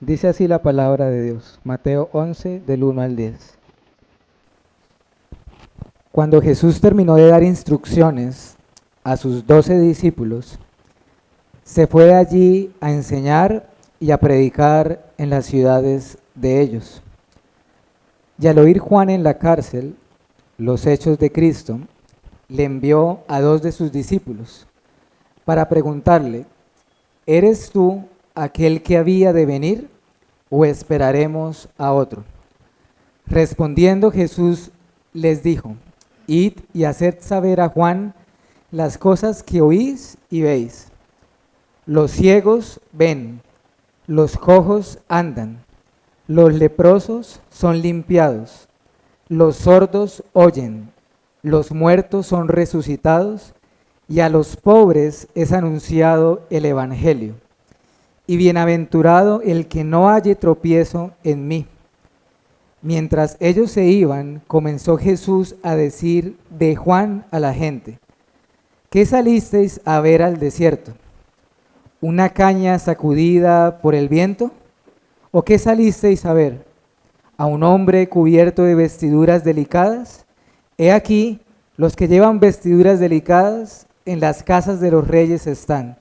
Dice así la palabra de Dios, Mateo 11, del 1 al 10. Cuando Jesús terminó de dar instrucciones a sus 12 discípulos, se fue allí a enseñar y a predicar en las ciudades de ellos. Y al oír Juan en la cárcel los hechos de Cristo, le envió a 2 de sus discípulos para preguntarle: ¿eres tú aquel que había de venir o esperaremos a otro? Respondiendo Jesús les dijo: id y haced saber a Juan las cosas que oís y veis. Los ciegos ven, los cojos andan, los leprosos son limpiados, los sordos oyen, los muertos son resucitados, y a los pobres es anunciado el Evangelio. Y bienaventurado el que no halle tropiezo en mí. Mientras ellos se iban, comenzó Jesús a decir de Juan a la gente: ¿qué salisteis a ver al desierto? ¿Una caña sacudida por el viento? ¿O qué salisteis a ver? ¿A un hombre cubierto de vestiduras delicadas? He aquí, los que llevan vestiduras delicadas en las casas de los reyes están.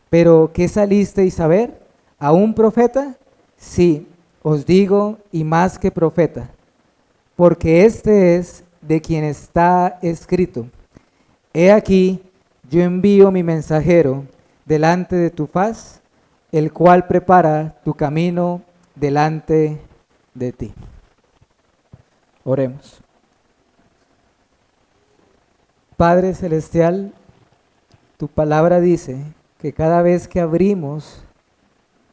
¿Pero qué salisteis a ver? ¿A un profeta? Sí, os digo, y más que profeta, porque este es de quien está escrito: he aquí, yo envío mi mensajero delante de tu faz, el cual prepara tu camino delante de ti. Oremos. Padre Celestial, tu palabra dice que cada vez que abrimos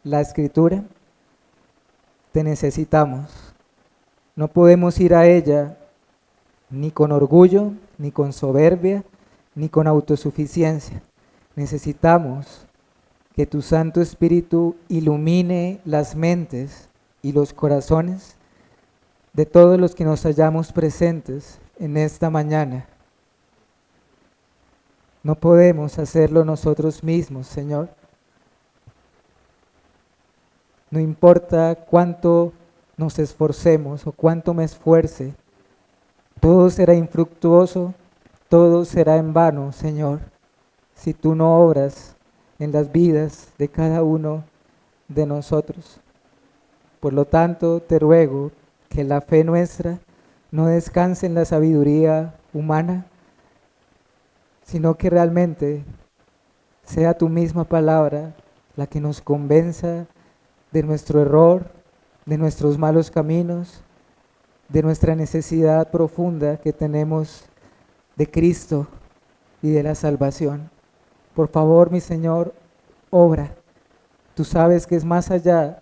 la Escritura, te necesitamos. No podemos ir a ella ni con orgullo, ni con soberbia, ni con autosuficiencia. Necesitamos que tu Santo Espíritu ilumine las mentes y los corazones de todos los que nos hallamos presentes en esta mañana. No podemos hacerlo nosotros mismos, Señor. No importa cuánto nos esforcemos o cuánto me esfuerce, todo será infructuoso, todo será en vano, Señor, si tú no obras en las vidas de cada uno de nosotros. Por lo tanto, te ruego que la fe nuestra no descanse en la sabiduría humana, sino que realmente sea tu misma palabra la que nos convenza de nuestro error, de nuestros malos caminos, de nuestra necesidad profunda que tenemos de Cristo y de la salvación. Por favor, mi Señor, obra. Tú sabes que es más allá,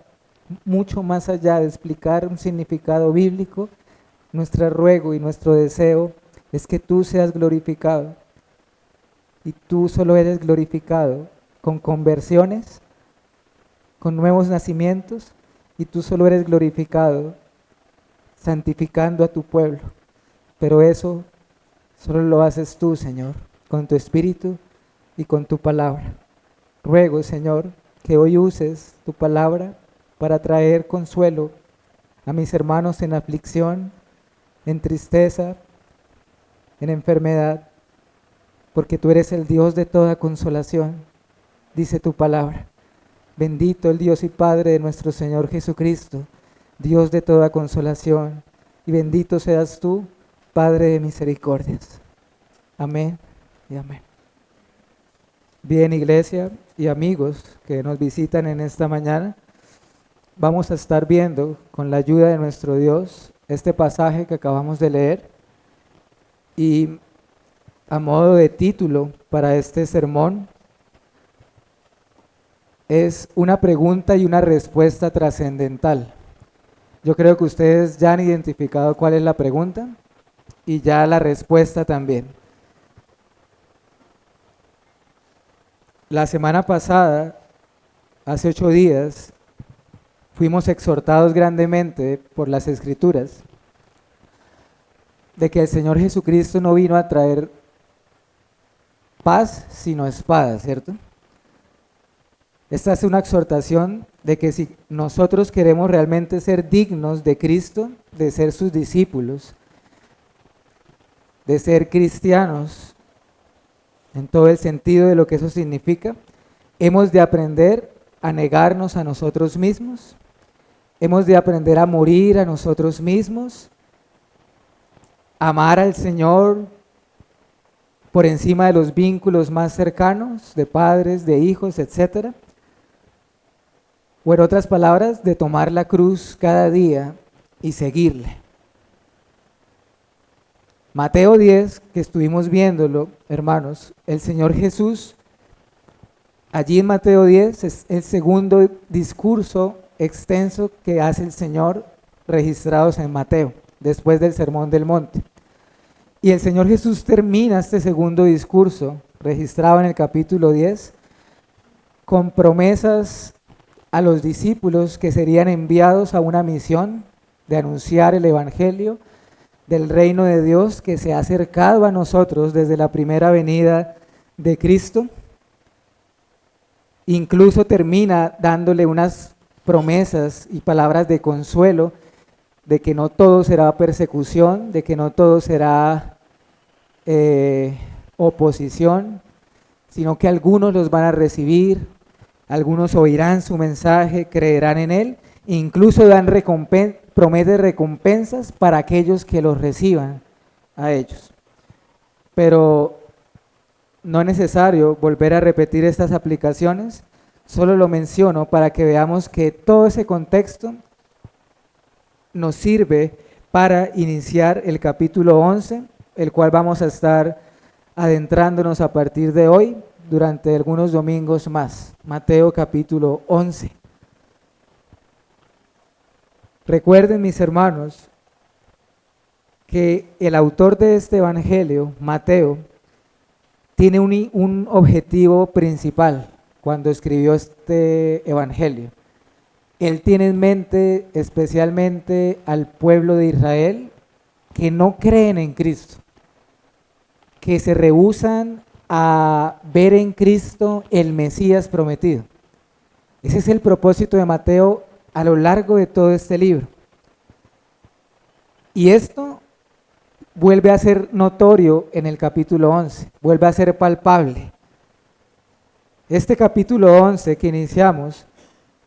mucho más allá de explicar un significado bíblico. Nuestro ruego y nuestro deseo es que tú seas glorificado. Y tú solo eres glorificado con conversiones, con nuevos nacimientos, y tú solo eres glorificado santificando a tu pueblo. Pero eso solo lo haces tú, Señor, con tu Espíritu y con tu palabra. Ruego, Señor, que hoy uses tu palabra para traer consuelo a mis hermanos en aflicción, en tristeza, en enfermedad, porque tú eres el Dios de toda consolación, dice tu palabra. Bendito el Dios y Padre de nuestro Señor Jesucristo, Dios de toda consolación, y bendito seas tú, Padre de misericordias. Amén y amén. Bien, iglesia y amigos que nos visitan en esta mañana, vamos a estar viendo con la ayuda de nuestro Dios este pasaje que acabamos de leer, y a modo de título para este sermón es una pregunta y una respuesta trascendental. Yo creo que ustedes ya han identificado cuál es la pregunta y ya la respuesta también. La semana pasada, hace 8 días, fuimos exhortados grandemente por las Escrituras de que el Señor Jesucristo no vino a traer paz sino espada, ¿cierto? Esta es una exhortación de que si nosotros queremos realmente ser dignos de Cristo, de ser sus discípulos, de ser cristianos, en todo el sentido de lo que eso significa, hemos de aprender a negarnos a nosotros mismos, hemos de aprender a morir a nosotros mismos, amar al Señor por encima de los vínculos más cercanos, de padres, de hijos, etcétera. O en otras palabras, de tomar la cruz cada día y seguirle. Mateo 10, que estuvimos viéndolo, hermanos, el Señor Jesús, allí en Mateo 10 es el segundo discurso extenso que hace el Señor registrados en Mateo, después del Sermón del Monte. Y el Señor Jesús termina este segundo discurso, registrado en el capítulo 10, con promesas a los discípulos que serían enviados a una misión de anunciar el Evangelio del reino de Dios que se ha acercado a nosotros desde la primera venida de Cristo. Incluso termina dándole unas promesas y palabras de consuelo de que no todo será persecución, de que no todo será oposición, sino que algunos los van a recibir, algunos oirán su mensaje, creerán en él, incluso promete recompensas para aquellos que los reciban a ellos. Pero no es necesario volver a repetir estas aplicaciones, solo lo menciono para que veamos que todo ese contexto nos sirve para iniciar el capítulo 11, el cual vamos a estar adentrándonos a partir de hoy durante algunos domingos más. Mateo capítulo 11. Recuerden, mis hermanos, que el autor de este evangelio, Mateo, tiene un objetivo principal cuando escribió este evangelio. Él tiene en mente especialmente al pueblo de Israel que no creen en Cristo, que se rehúsan a ver en Cristo el Mesías prometido. Ese es el propósito de Mateo a lo largo de todo este libro. Y esto vuelve a ser notorio en el capítulo 11, vuelve a ser palpable. Este capítulo 11 que iniciamos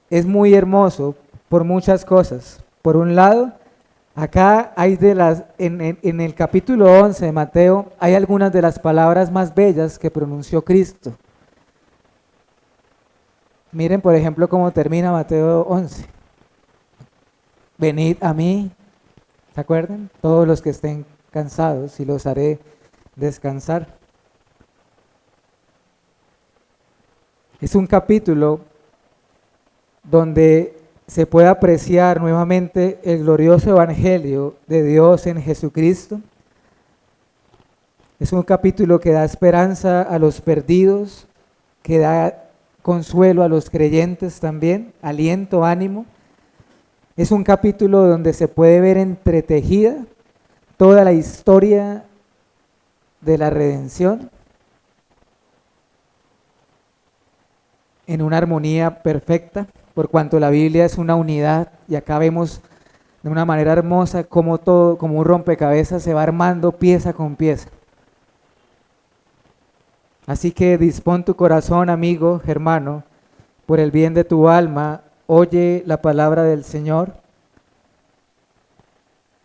es muy hermoso por muchas cosas. Por un lado, acá hay en el capítulo 11 de Mateo, hay algunas de las palabras más bellas que pronunció Cristo. Miren, por ejemplo, cómo termina Mateo 11. Venid a mí, ¿se acuerdan? Todos los que estén cansados y los haré descansar. Es un capítulo donde se puede apreciar nuevamente el glorioso evangelio de Dios en Jesucristo. Es un capítulo que da esperanza a los perdidos, que da consuelo a los creyentes también, aliento, ánimo. Es un capítulo donde se puede ver entretejida toda la historia de la redención en una armonía perfecta, por cuanto la Biblia es una unidad, y acá vemos de una manera hermosa cómo todo, como un rompecabezas, se va armando pieza con pieza. Así que dispón tu corazón, amigo, hermano, por el bien de tu alma, oye la palabra del Señor.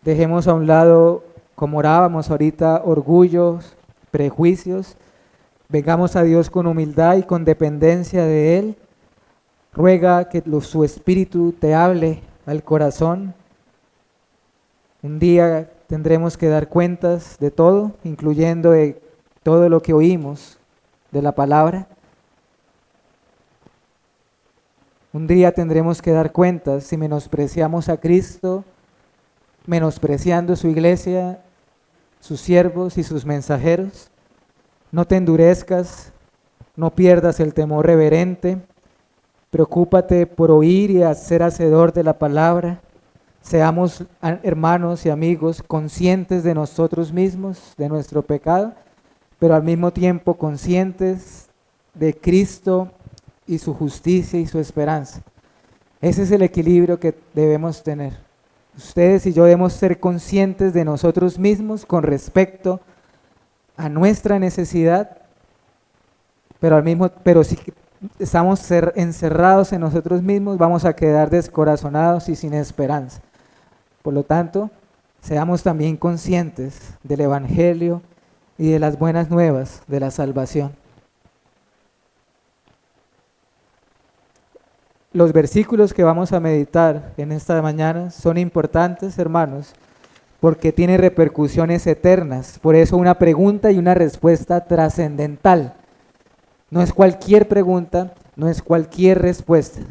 Dejemos a un lado, como orábamos ahorita, orgullos, prejuicios. Vengamos a Dios con humildad y con dependencia de Él. Ruega que su Espíritu te hable al corazón. Un día tendremos que dar cuentas de todo, incluyendo de todo lo que oímos de la palabra. Un día tendremos que dar cuentas si menospreciamos a Cristo, menospreciando su iglesia, sus siervos y sus mensajeros. No te endurezcas, no pierdas el temor reverente, preocúpate por oír y ser hacedor de la palabra. Seamos, hermanos y amigos, conscientes de nosotros mismos, de nuestro pecado, pero al mismo tiempo conscientes de Cristo y su justicia y su esperanza. Ese es el equilibrio que debemos tener. Ustedes y yo debemos ser conscientes de nosotros mismos con respecto a nuestra necesidad, pero si estamos encerrados en nosotros mismos, vamos a quedar descorazonados y sin esperanza. Por lo tanto, seamos también conscientes del Evangelio y de las buenas nuevas de la salvación. Los versículos que vamos a meditar en esta mañana son importantes, hermanos, porque tienen repercusiones eternas. Por eso una pregunta y una respuesta trascendental. No es cualquier pregunta, no es cualquier respuesta.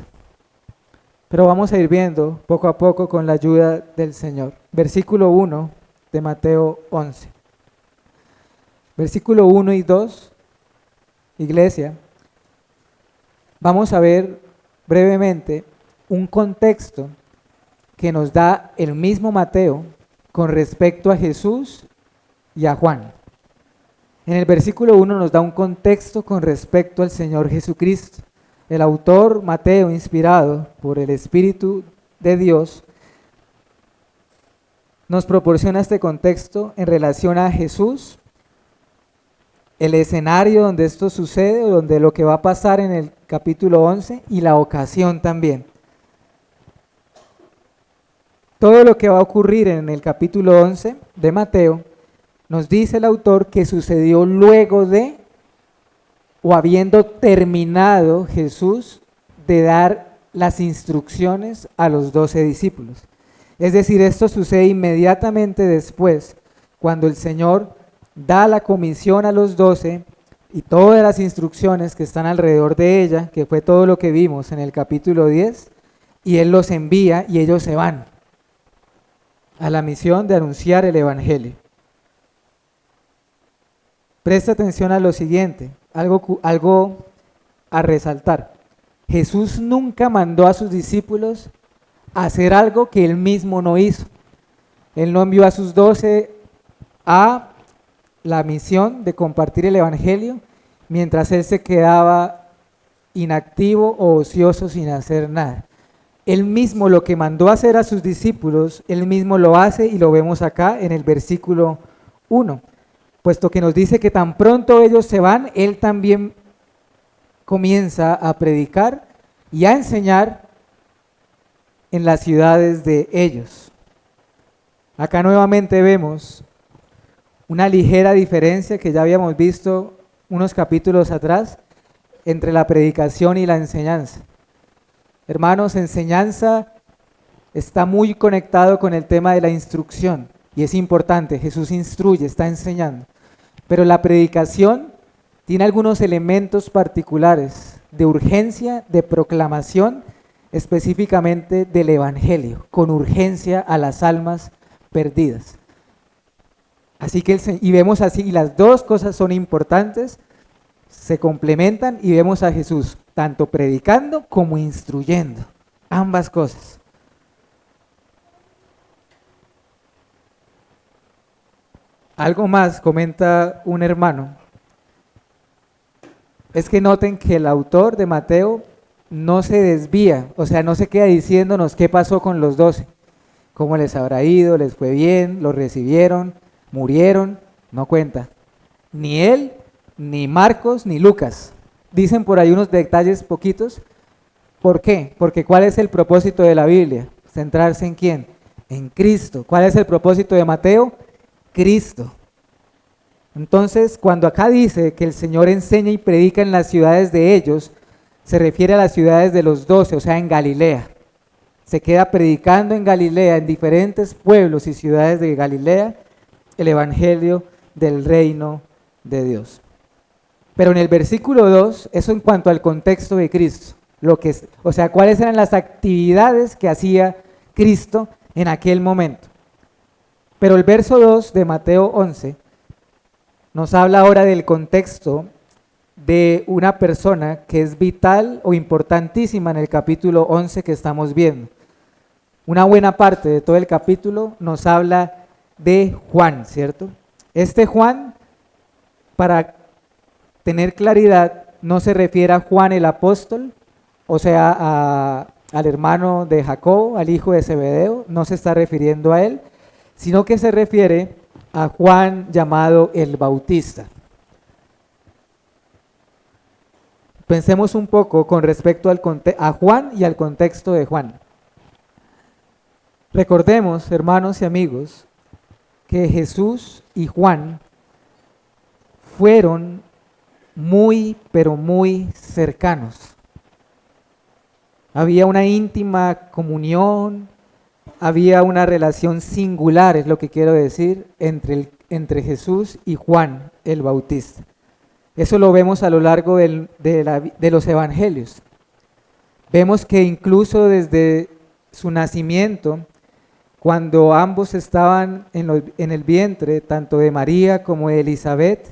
Pero vamos a ir viendo poco a poco con la ayuda del Señor. Versículo 1 de Mateo 11. Versículo 1 y 2, iglesia, vamos a ver brevemente un contexto que nos da el mismo Mateo con respecto a Jesús y a Juan. En el versículo 1 nos da un contexto con respecto al Señor Jesucristo. El autor Mateo, inspirado por el Espíritu de Dios, nos proporciona este contexto en relación a Jesús, el escenario donde esto sucede, o donde lo que va a pasar en el capítulo 11 y la ocasión también. Todo lo que va a ocurrir en el capítulo 11 de Mateo, nos dice el autor que sucedió luego de, o habiendo terminado Jesús de dar las instrucciones a los 12 discípulos. Es decir, esto sucede inmediatamente después, cuando el Señor da la comisión a los 12 y todas las instrucciones que están alrededor de ella, que fue todo lo que vimos en el capítulo 10, y Él los envía y ellos se van a la misión de anunciar el Evangelio. Presta atención a lo siguiente, algo a resaltar. Jesús nunca mandó a sus discípulos a hacer algo que Él mismo no hizo. Él no envió a sus 12 a la misión de compartir el Evangelio mientras Él se quedaba inactivo o ocioso sin hacer nada. Él mismo lo que mandó hacer a sus discípulos, Él mismo lo hace y lo vemos acá en el versículo 1. Puesto que nos dice que tan pronto ellos se van, Él también comienza a predicar y a enseñar en las ciudades de ellos. Acá nuevamente vemos una ligera diferencia que ya habíamos visto unos capítulos atrás entre la predicación y la enseñanza. Hermanos, enseñanza está muy conectado con el tema de la instrucción y es importante, Jesús instruye, está enseñando. Pero la predicación tiene algunos elementos particulares de urgencia, de proclamación, específicamente del Evangelio, con urgencia a las almas perdidas. Así que y vemos así, y las dos cosas son importantes, se complementan y vemos a Jesús tanto predicando como instruyendo, ambas cosas. Algo más comenta un hermano, es que noten que el autor de Mateo no se desvía, o sea, no se queda diciéndonos qué pasó con los 12, cómo les habrá ido, les fue bien, los recibieron, murieron, no cuenta. Ni él, ni Marcos, ni Lucas. Dicen por ahí unos detalles poquitos. ¿Por qué? Porque ¿cuál es el propósito de la Biblia? ¿Centrarse en quién? En Cristo. ¿Cuál es el propósito de Mateo? Cristo. Entonces, cuando acá dice que el Señor enseña y predica en las ciudades de ellos, se refiere a las ciudades de los 12, o sea, en Galilea. Se queda predicando en Galilea, en diferentes pueblos y ciudades de Galilea, el Evangelio del reino de Dios. Pero en el versículo 2, eso en cuanto al contexto de Cristo, o sea, cuáles eran las actividades que hacía Cristo en aquel momento. Pero el verso 2 de Mateo 11 nos habla ahora del contexto de una persona que es vital o importantísima en el capítulo 11 que estamos viendo. Una buena parte de todo el capítulo nos habla de Juan, ¿cierto? Este Juan, para tener claridad, no se refiere a Juan el apóstol, o sea, al hermano de Jacobo, al hijo de Zebedeo, no se está refiriendo a él, sino que se refiere a Juan llamado el Bautista. Pensemos un poco con respecto a Juan y al contexto de Juan. Recordemos, hermanos y amigos, que Jesús y Juan fueron muy, pero muy cercanos. Había una íntima comunión, había una relación singular, es lo que quiero decir, entre Jesús y Juan el Bautista. Eso lo vemos a lo largo de los evangelios. Vemos que incluso desde su nacimiento, cuando ambos estaban en el vientre, tanto de María como de Elizabeth,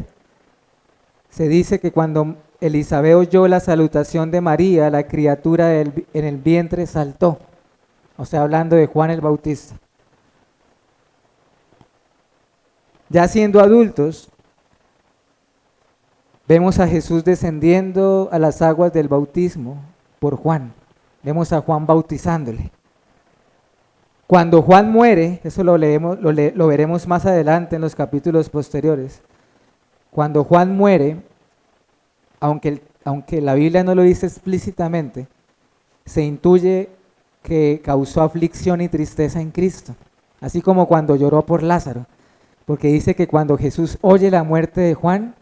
se dice que cuando Elizabeth oyó la salutación de María, la criatura en el vientre saltó. O sea, hablando de Juan el Bautista. Ya siendo adultos, vemos a Jesús descendiendo a las aguas del bautismo por Juan. Vemos a Juan bautizándole. Cuando Juan muere, eso lo veremos más adelante en los capítulos posteriores. Cuando Juan muere, aunque la Biblia no lo dice explícitamente, se intuye que causó aflicción y tristeza en Cristo, así como cuando lloró por Lázaro, porque dice que cuando Jesús oye la muerte de Juan,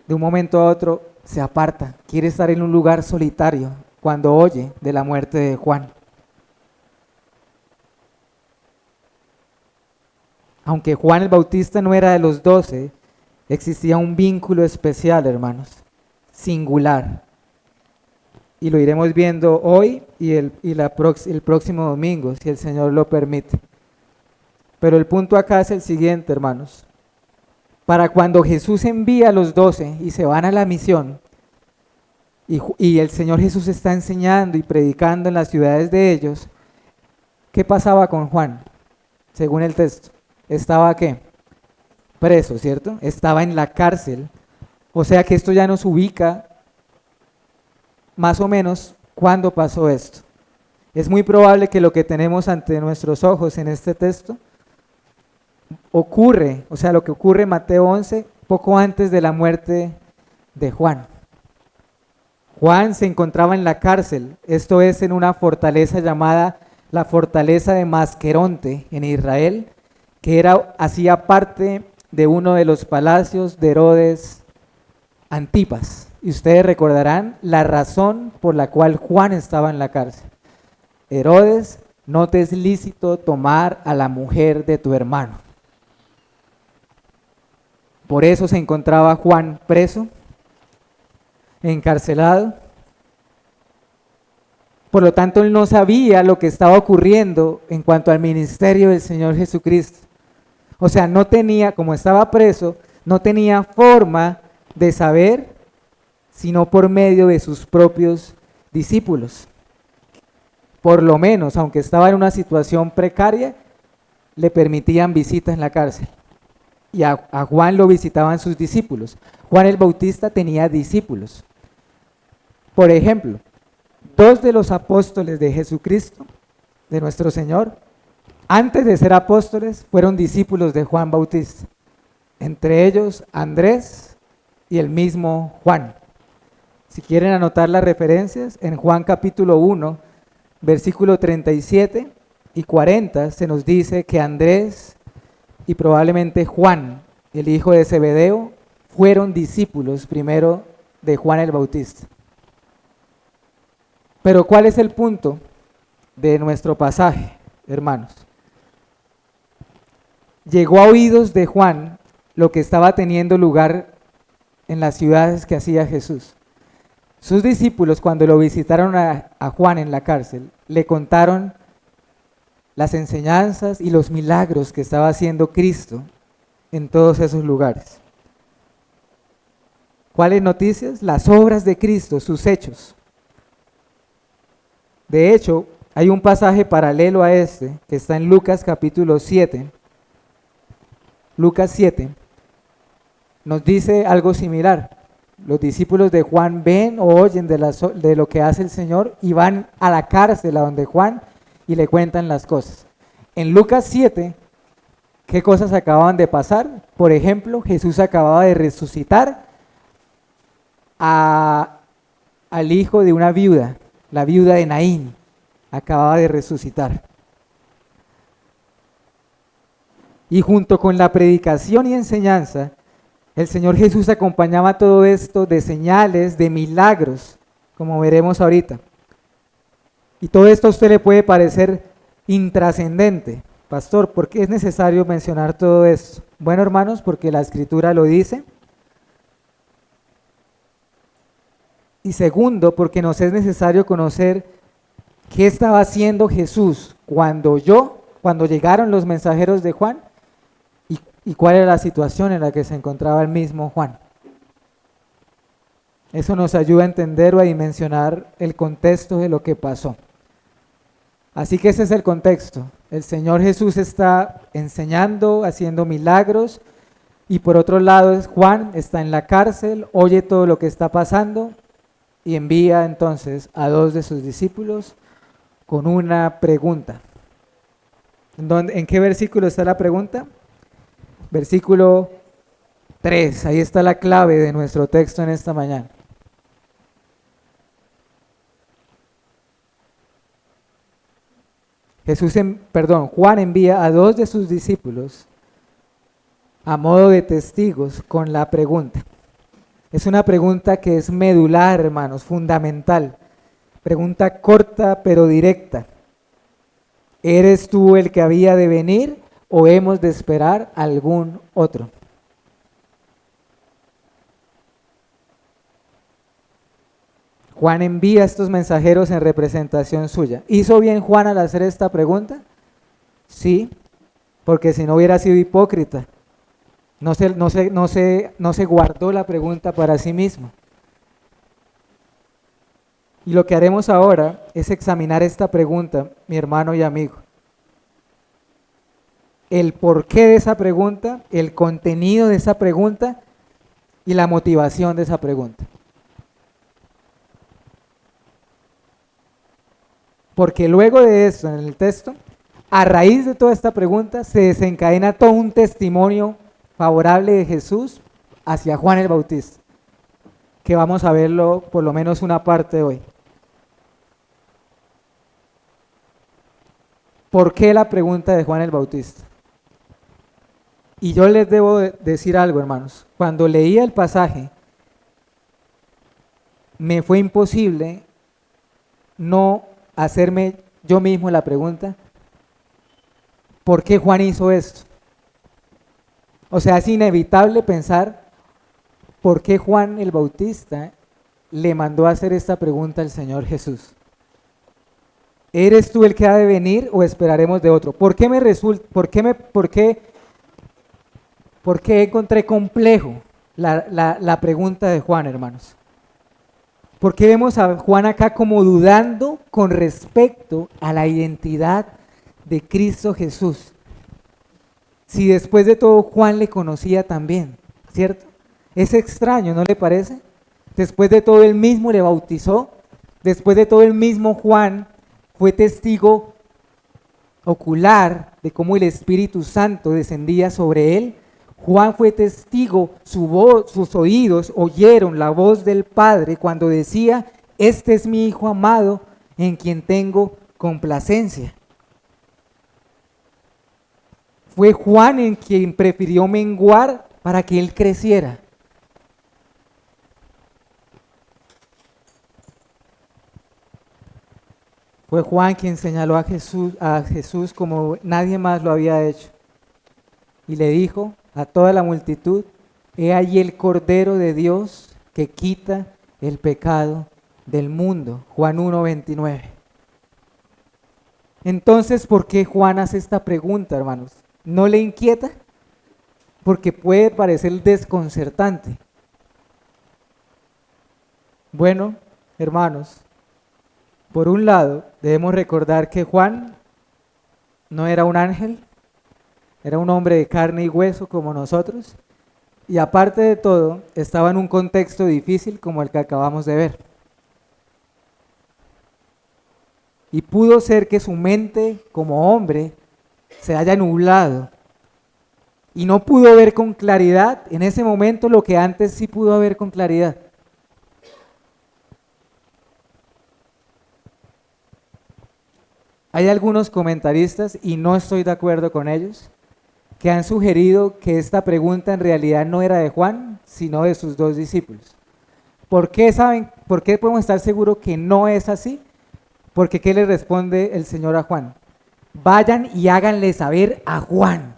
de un momento a otro se aparta, quiere estar en un lugar solitario cuando oye de la muerte de Juan. Aunque Juan el Bautista no era de los 12, existía un vínculo especial, hermanos, singular. Y lo iremos viendo hoy y el próximo domingo, si el Señor lo permite. Pero el punto acá es el siguiente, hermanos. Para cuando Jesús envía a los 12 y se van a la misión, y el Señor Jesús está enseñando y predicando en las ciudades de ellos, ¿qué pasaba con Juan? Según el texto, ¿estaba qué? Preso, ¿cierto? Estaba en la cárcel. O sea que esto ya nos ubica más o menos cuándo pasó esto. Es muy probable que lo que tenemos ante nuestros ojos en este texto ocurre, o sea, lo que ocurre en Mateo 11, poco antes de la muerte de Juan. Juan se encontraba en la cárcel, esto es en una fortaleza llamada la fortaleza de Masqueronte en Israel, que hacía parte de uno de los palacios de Herodes Antipas. Y ustedes recordarán la razón por la cual Juan estaba en la cárcel. Herodes, no te es lícito tomar a la mujer de tu hermano. Por eso se encontraba Juan preso, encarcelado. Por lo tanto, él no sabía lo que estaba ocurriendo en cuanto al ministerio del Señor Jesucristo. O sea, no tenía, como estaba preso, no tenía forma de saber, sino por medio de sus propios discípulos. Por lo menos, aunque estaba en una situación precaria, le permitían visitas en la cárcel. Y a Juan lo visitaban sus discípulos. Juan el Bautista tenía discípulos. Por ejemplo, 2 de los apóstoles de Jesucristo, de nuestro Señor, antes de ser apóstoles, fueron discípulos de Juan Bautista. Entre ellos, Andrés y el mismo Juan. Si quieren anotar las referencias, en Juan capítulo 1, versículo 37 y 40, se nos dice que Andrés y probablemente Juan, el hijo de Zebedeo, fueron discípulos primero de Juan el Bautista. Pero ¿cuál es el punto de nuestro pasaje, hermanos? Llegó a oídos de Juan lo que estaba teniendo lugar en las ciudades que hacía Jesús. Sus discípulos, cuando lo visitaron a Juan en la cárcel, le contaron las enseñanzas y los milagros que estaba haciendo Cristo en todos esos lugares. ¿Cuáles noticias? Las obras de Cristo, sus hechos. De hecho, hay un pasaje paralelo a este que está en Lucas capítulo 7. Lucas 7 nos dice algo similar. Los discípulos de Juan ven o oyen de lo que hace el Señor y van a la cárcel a donde Juan y le cuentan las cosas. En Lucas 7, ¿qué cosas acababan de pasar? Por ejemplo, Jesús acababa de resucitar al hijo de una viuda, la viuda de Naín, acababa de resucitar. Y junto con la predicación y enseñanza, el Señor Jesús acompañaba todo esto de señales, de milagros, como veremos ahorita. Y todo esto a usted le puede parecer intrascendente. Pastor, ¿por qué es necesario mencionar todo esto? Bueno, hermanos, porque la Escritura lo dice. Y segundo, porque nos es necesario conocer qué estaba haciendo Jesús cuando llegaron los mensajeros de Juan y cuál era la situación en la que se encontraba el mismo Juan. Eso nos ayuda a entender o a dimensionar el contexto de lo que pasó. Así que ese es el contexto. El Señor Jesús está enseñando, haciendo milagros, y por otro lado Juan está en la cárcel, oye todo lo que está pasando y envía entonces a 2 de sus discípulos con una pregunta. ¿En qué versículo está la pregunta? Versículo 3, ahí está la clave de nuestro texto en esta mañana. Juan envía a 2 de sus discípulos a modo de testigos con la pregunta. Es una pregunta que es medular, hermanos, fundamental. Pregunta corta pero directa. ¿Eres tú el que había de venir o hemos de esperar algún otro? Juan envía a estos mensajeros en representación suya. ¿Hizo bien Juan al hacer esta pregunta? Sí, porque si no hubiera sido hipócrita. No se guardó la pregunta para sí mismo. Y lo que haremos ahora es examinar esta pregunta, mi hermano y amigo. El porqué de esa pregunta, el contenido de esa pregunta y la motivación de esa pregunta. Porque luego de eso, en el texto, a raíz de toda esta pregunta, se desencadena todo un testimonio favorable de Jesús hacia Juan el Bautista, que vamos a verlo por lo menos una parte hoy. ¿Por qué la pregunta de Juan el Bautista? Y yo les debo decir algo, hermanos. Cuando leía el pasaje, me fue imposible no hacerme yo mismo la pregunta, ¿por qué Juan hizo esto? O sea, es inevitable pensar por qué Juan el Bautista le mandó a hacer esta pregunta al Señor Jesús. ¿Eres tú el que ha de venir o esperaremos de otro? ¿Por qué encontré complejo la pregunta de Juan, hermanos? ¿Por qué vemos a Juan acá como dudando con respecto a la identidad de Cristo Jesús? Si después de todo Juan le conocía también, ¿cierto? Es extraño, ¿no le parece? Después de todo él mismo le bautizó, después de todo el mismo Juan fue testigo ocular de cómo el Espíritu Santo descendía sobre él. Juan fue testigo, sus oídos oyeron la voz del Padre cuando decía, este es mi Hijo amado en quien tengo complacencia. Fue Juan en quien prefirió menguar para que él creciera. Fue Juan quien señaló a Jesús como nadie más lo había hecho. Y le dijo a toda la multitud, he allí el Cordero de Dios que quita el pecado del mundo. Juan 1:29. Entonces, ¿por qué Juan hace esta pregunta, hermanos? ¿No le inquieta? Porque puede parecer desconcertante. Bueno, hermanos, por un lado, debemos recordar que Juan no era un ángel, era un hombre de carne y hueso como nosotros, Y aparte de todo, estaba en un contexto difícil como el que acabamos de ver. Y pudo ser que su mente como hombre se haya nublado y no pudo ver con claridad en ese momento lo que antes sí pudo ver con claridad. Hay algunos comentaristas, y no estoy de acuerdo con ellos, que han sugerido que esta pregunta en realidad no era de Juan, sino de sus dos discípulos. ¿Por qué saben? ¿Por qué podemos estar seguros que no es así? Porque ¿qué le responde el Señor a Juan? Vayan y háganle saber a Juan.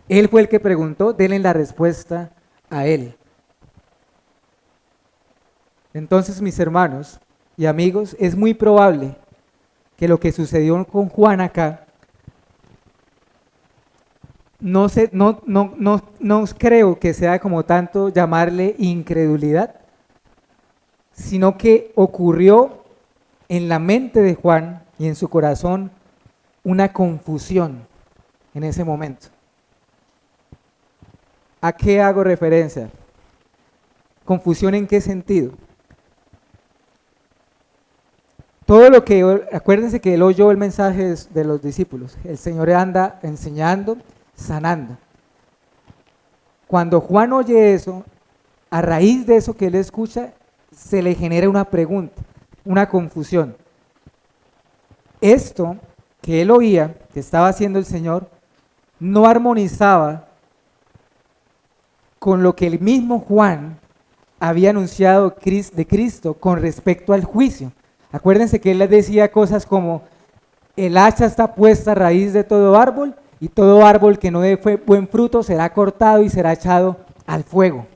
Él fue el que preguntó, denle la respuesta a él. Entonces, mis hermanos y amigos, es muy probable que lo que sucedió con Juan acá, no creo que sea como tanto llamarle incredulidad, sino que ocurrió en la mente de Juan y en su corazón una confusión en ese momento. ¿A qué hago referencia? ¿Confusión en qué sentido? Todo lo que, acuérdense que él oyó el mensaje de los discípulos, el Señor anda enseñando, sanando. Cuando Juan oye eso, a raíz de eso que él escucha, se le genera una pregunta, una confusión. Esto que él oía, que estaba haciendo el Señor, no armonizaba con lo que el mismo Juan había anunciado de Cristo con respecto al juicio. Acuérdense que él les decía cosas como, el hacha está puesta a raíz de todo árbol, y todo árbol que no dé buen fruto será cortado y será echado al fuego.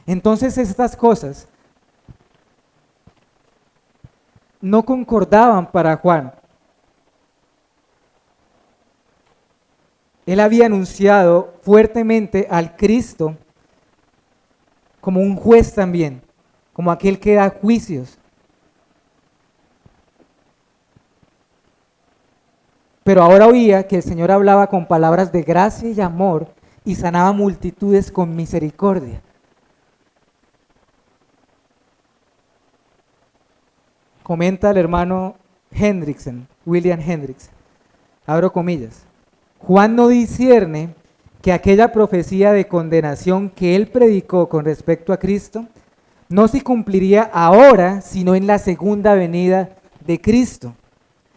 Entonces estas cosas no concordaban para Juan. Él había anunciado fuertemente al Cristo como un juez también, como aquel que da juicios. Pero ahora oía que el Señor hablaba con palabras de gracia y amor y sanaba multitudes con misericordia. Comenta el hermano Hendrickson, William Hendrickson, abro comillas, Juan no discierne que aquella profecía de condenación que él predicó con respecto a Cristo no se cumpliría ahora, sino en la segunda venida de Cristo.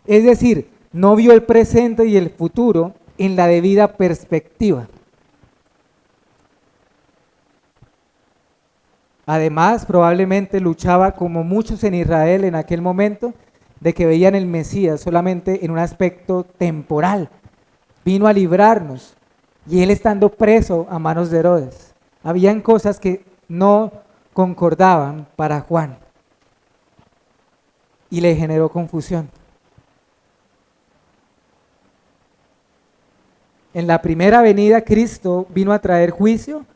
Es decir, no vio el presente y el futuro en la debida perspectiva. Además, probablemente luchaba como muchos en Israel en aquel momento, de que veían el Mesías solamente en un aspecto temporal. Vino a librarnos, y él estando preso a manos de Herodes. Habían cosas que no concordaban para Juan, y le generó confusión. En la primera venida, ¿Cristo vino a traer juicio?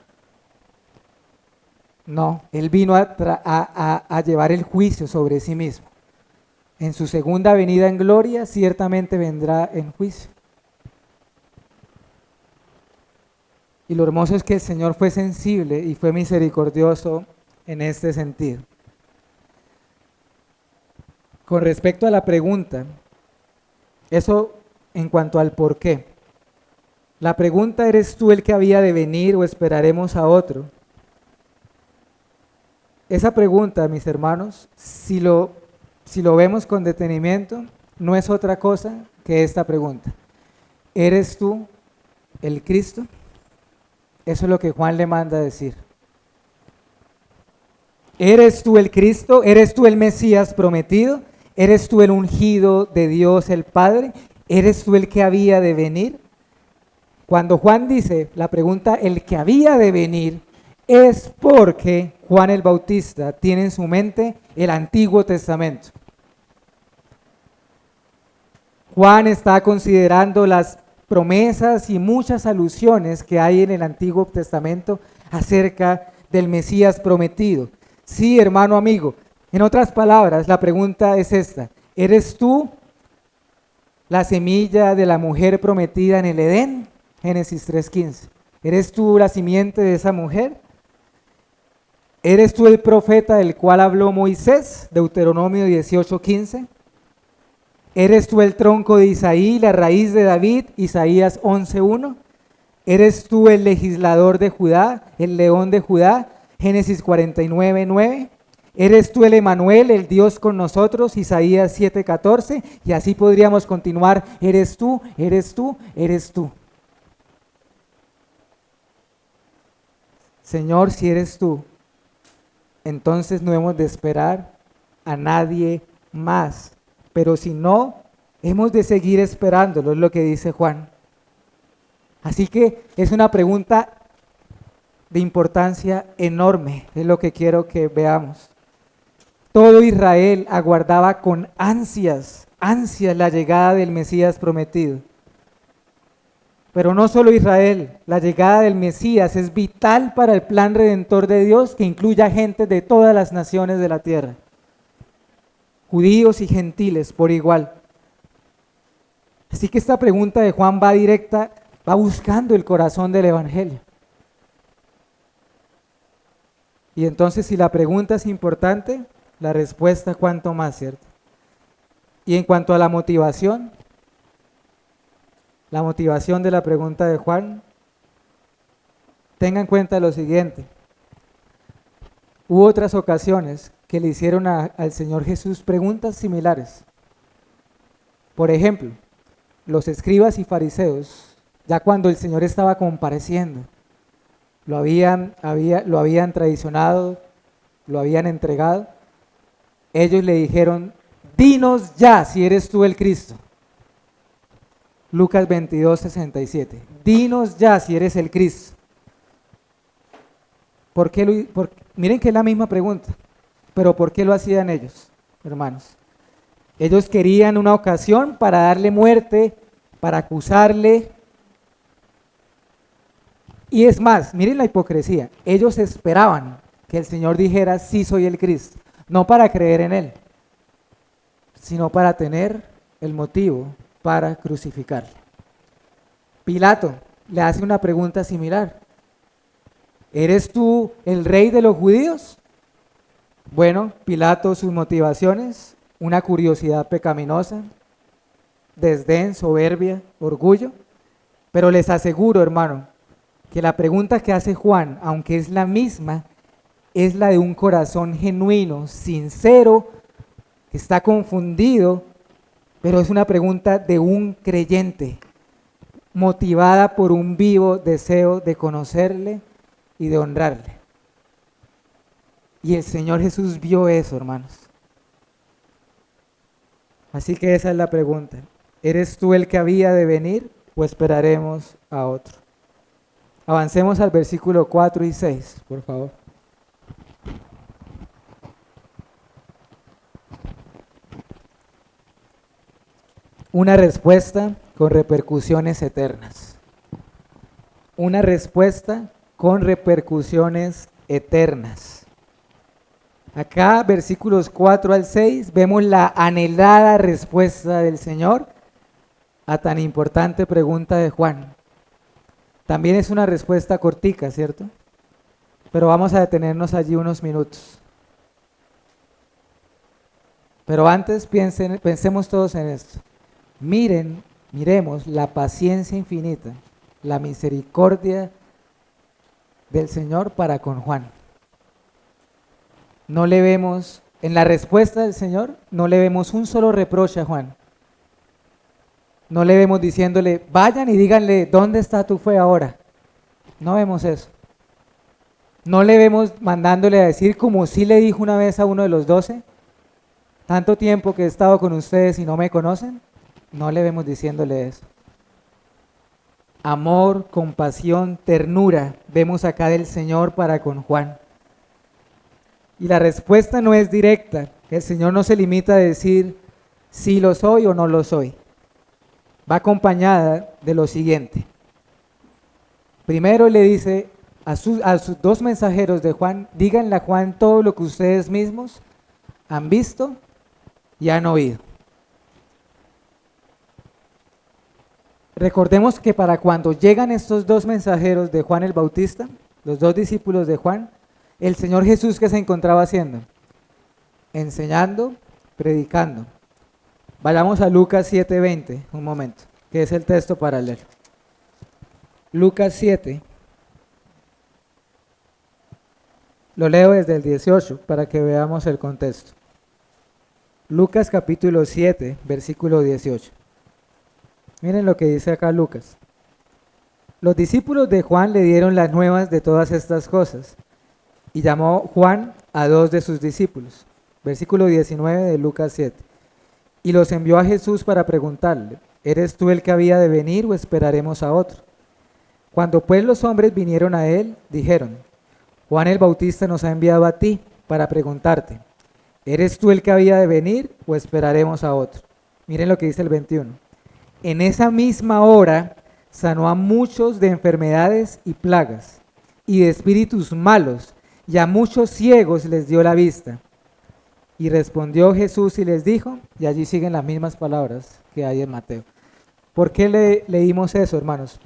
No, Él vino a llevar el juicio sobre sí mismo. En su segunda venida en gloria, ciertamente vendrá en juicio. Y lo hermoso es que el Señor fue sensible y fue misericordioso en este sentido. Con respecto a la pregunta, eso en cuanto al por qué. La pregunta, ¿eres tú el que había de venir o esperaremos a otro? Esa pregunta, mis hermanos, si lo vemos con detenimiento, no es otra cosa que esta pregunta. ¿Eres tú el Cristo? Eso es lo que Juan le manda a decir. ¿Eres tú el Cristo? ¿Eres tú el Mesías prometido? ¿Eres tú el ungido de Dios el Padre? ¿Eres tú el que había de venir? Cuando Juan dice la pregunta, el que había de venir, es porque Juan el Bautista tiene en su mente el Antiguo Testamento. Juan está considerando las promesas y muchas alusiones que hay en el Antiguo Testamento acerca del Mesías prometido. Sí, hermano amigo, en otras palabras, la pregunta es esta: ¿eres tú la semilla de la mujer prometida en el Edén? Génesis 3:15. ¿Eres tú la simiente de esa mujer? ¿Eres tú el profeta del cual habló Moisés? Deuteronomio 18:15. ¿Eres tú el tronco de Isaí, la raíz de David? Isaías 11:1. ¿Eres tú el legislador de Judá, el león de Judá? Génesis 49:9. ¿Eres tú el Emanuel, el Dios con nosotros? Isaías 7:14. Y así podríamos continuar. ¿Eres tú? ¿Eres tú? ¿Eres tú? Señor, si eres tú, entonces no hemos de esperar a nadie más. Pero si no, hemos de seguir esperándolo, es lo que dice Juan. Así que es una pregunta de importancia enorme, es lo que quiero que veamos. Todo Israel aguardaba con ansias la llegada del Mesías prometido. Pero no solo Israel, la llegada del Mesías es vital para el plan redentor de Dios que incluya gente de todas las naciones de la tierra, judíos y gentiles por igual. Así que esta pregunta de Juan va directa, va buscando el corazón del Evangelio. Y entonces si la pregunta es importante, la respuesta cuanto más, ¿cierto? Y en cuanto a la motivación de la pregunta de Juan, tenga en cuenta lo siguiente. Hubo otras ocasiones que le hicieron al Señor Jesús preguntas similares. Por ejemplo, los escribas y fariseos, ya cuando el Señor estaba compareciendo, lo habían traicionado, lo habían entregado, ellos le dijeron, dinos ya si eres tú el Cristo. Lucas 22:67. Dinos ya si eres el Cristo. Miren que es la misma pregunta, pero ¿por qué lo hacían ellos, hermanos? Ellos querían una ocasión para darle muerte, para acusarle. Y es más, miren la hipocresía. Ellos esperaban que el Señor dijera, sí soy el Cristo, no para creer en Él, sino para tener el motivo para crucificarle. Pilato le hace una pregunta similar. ¿Eres tú el rey de los judíos? Bueno, Pilato, sus motivaciones, una curiosidad pecaminosa, desdén, soberbia, orgullo. Pero les aseguro, hermano, que la pregunta que hace Juan, aunque es la misma, es la de un corazón genuino, sincero, que está confundido, pero es una pregunta de un creyente, motivada por un vivo deseo de conocerle y de honrarle. Y el Señor Jesús vio eso, hermanos. Así que esa es la pregunta. ¿Eres tú el que había de venir o esperaremos a otro? Avancemos al versículo 4 y 6, por favor. Una respuesta con repercusiones eternas. Una respuesta con repercusiones eternas. Acá, versículos 4 al 6, vemos la anhelada respuesta del Señor a tan importante pregunta de Juan. También es una respuesta cortica, ¿cierto? Pero vamos a detenernos allí unos minutos. Pero antes pensemos todos en esto. Miremos la paciencia infinita, la misericordia del Señor para con Juan. No le vemos, en la respuesta del Señor, no le vemos un solo reproche a Juan. No le vemos diciéndole, vayan y díganle, ¿dónde está tu fe ahora? No vemos eso. No le vemos mandándole a decir, como sí le dijo una vez a uno de los 12, tanto tiempo que he estado con ustedes y no me conocen. No le vemos diciéndole eso. Amor, compasión, ternura, vemos acá del Señor para con Juan. Y la respuesta no es directa. El Señor no se limita a decir, sí lo soy o no lo soy. Va acompañada de lo siguiente. Primero le dice a sus dos mensajeros de Juan, díganle a Juan todo lo que ustedes mismos han visto y han oído. Recordemos que para cuando llegan estos dos mensajeros de Juan el Bautista, los dos discípulos de Juan, El Señor Jesús, ¿qué se encontraba haciendo? Enseñando, predicando. Vayamos a Lucas 7:20, un momento, que es el texto para leer. Lucas 7, lo leo desde el 18 para que veamos el contexto. Lucas capítulo 7, versículo 18. Miren lo que dice acá Lucas. Los discípulos de Juan le dieron las nuevas de todas estas cosas y llamó Juan a 2 de sus discípulos. Versículo 19 de Lucas 7. Y los envió a Jesús para preguntarle, ¿eres tú el que había de venir o esperaremos a otro? Cuando pues los hombres vinieron a él, dijeron, Juan el Bautista nos ha enviado a ti para preguntarte, ¿eres tú el que había de venir o esperaremos a otro? Miren lo que dice el 21. En esa misma hora sanó a muchos de enfermedades y plagas y de espíritus malos, y a muchos ciegos les dio la vista. Y respondió Jesús y les dijo, y allí siguen las mismas palabras que hay en Mateo. ¿Por qué leímos eso, hermanos?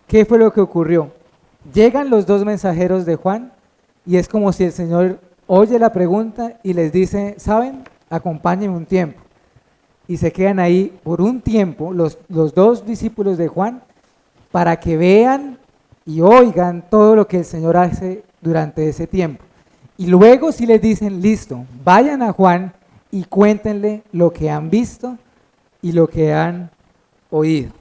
¿Qué fue lo que ocurrió? Llegan los 2 mensajeros de Juan y es como si el Señor oye la pregunta y les dice, ¿saben? Acompáñenme un tiempo. Y se quedan ahí por un tiempo los 2 discípulos de Juan para que vean y oigan todo lo que el Señor hace durante ese tiempo. Y luego si les dicen, listo, vayan a Juan y cuéntenle lo que han visto y lo que han oído.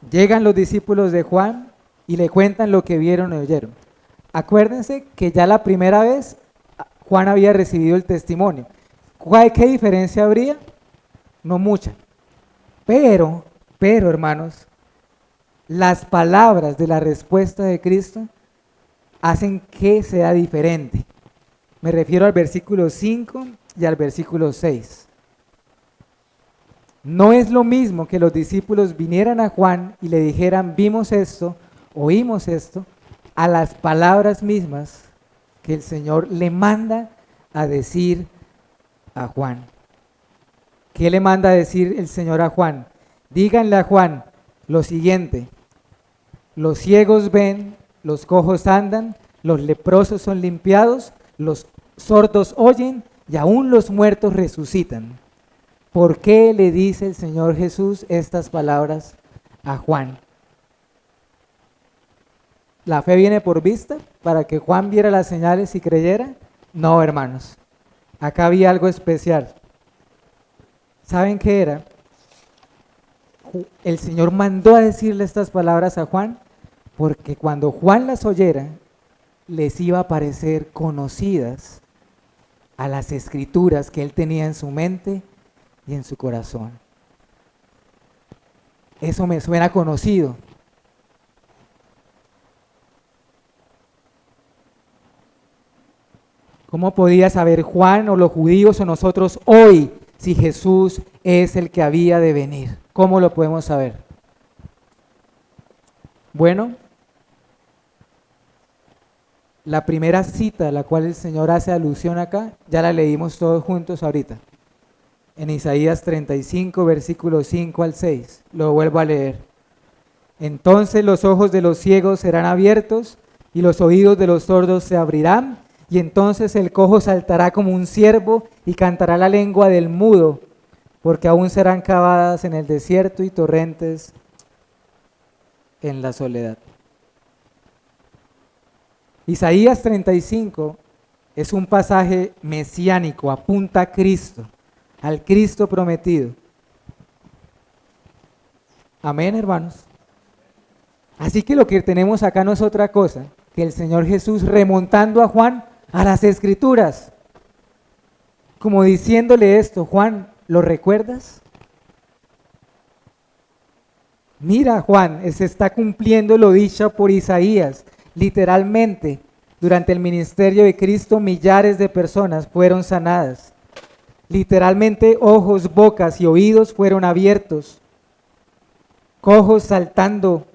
Llegan los discípulos de Juan y le cuentan lo que vieron y oyeron. Acuérdense que ya la primera vez Juan había recibido el testimonio. ¿Qué diferencia habría? No mucha. Pero, hermanos, las palabras de la respuesta de Cristo hacen que sea diferente. Me refiero al versículo 5 y al versículo 6. No es lo mismo que los discípulos vinieran a Juan y le dijeran, vimos esto, oímos esto, a las palabras mismas que el Señor le manda a decir a Juan. ¿Qué le manda a decir el Señor a Juan? Díganle a Juan lo siguiente, los ciegos ven, los cojos andan, los leprosos son limpiados, los sordos oyen y aún los muertos resucitan. ¿Por qué le dice el Señor Jesús estas palabras a Juan? ¿La fe viene por vista para que Juan viera las señales y creyera? No, hermanos. Acá había algo especial. ¿Saben qué era? El Señor mandó a decirle estas palabras a Juan porque cuando Juan las oyera, les iba a parecer conocidas a las escrituras que él tenía en su mente y en su corazón. Eso me suena conocido. ¿Cómo podía saber Juan o los judíos o nosotros hoy si Jesús es el que había de venir? ¿Cómo lo podemos saber? Bueno, la primera cita a la cual el Señor hace alusión acá, ya la leímos todos juntos ahorita. En Isaías 35, versículos 5 al 6. Lo vuelvo a leer. Entonces los ojos de los ciegos serán abiertos y los oídos de los sordos se abrirán, y entonces el cojo saltará como un ciervo y cantará la lengua del mudo, porque aún serán cavadas en el desierto y torrentes en la soledad. Isaías 35 es un pasaje mesiánico, apunta a Cristo, al Cristo prometido. Amén, hermanos. Así que lo que tenemos acá no es otra cosa que el Señor Jesús remontando a Juan a las Escrituras, como diciéndole esto, Juan, ¿lo recuerdas? Mira, Juan, se está cumpliendo lo dicho por Isaías. Literalmente, durante el ministerio de Cristo, millares de personas fueron sanadas. Literalmente, ojos, bocas y oídos fueron abiertos. Cojos saltando.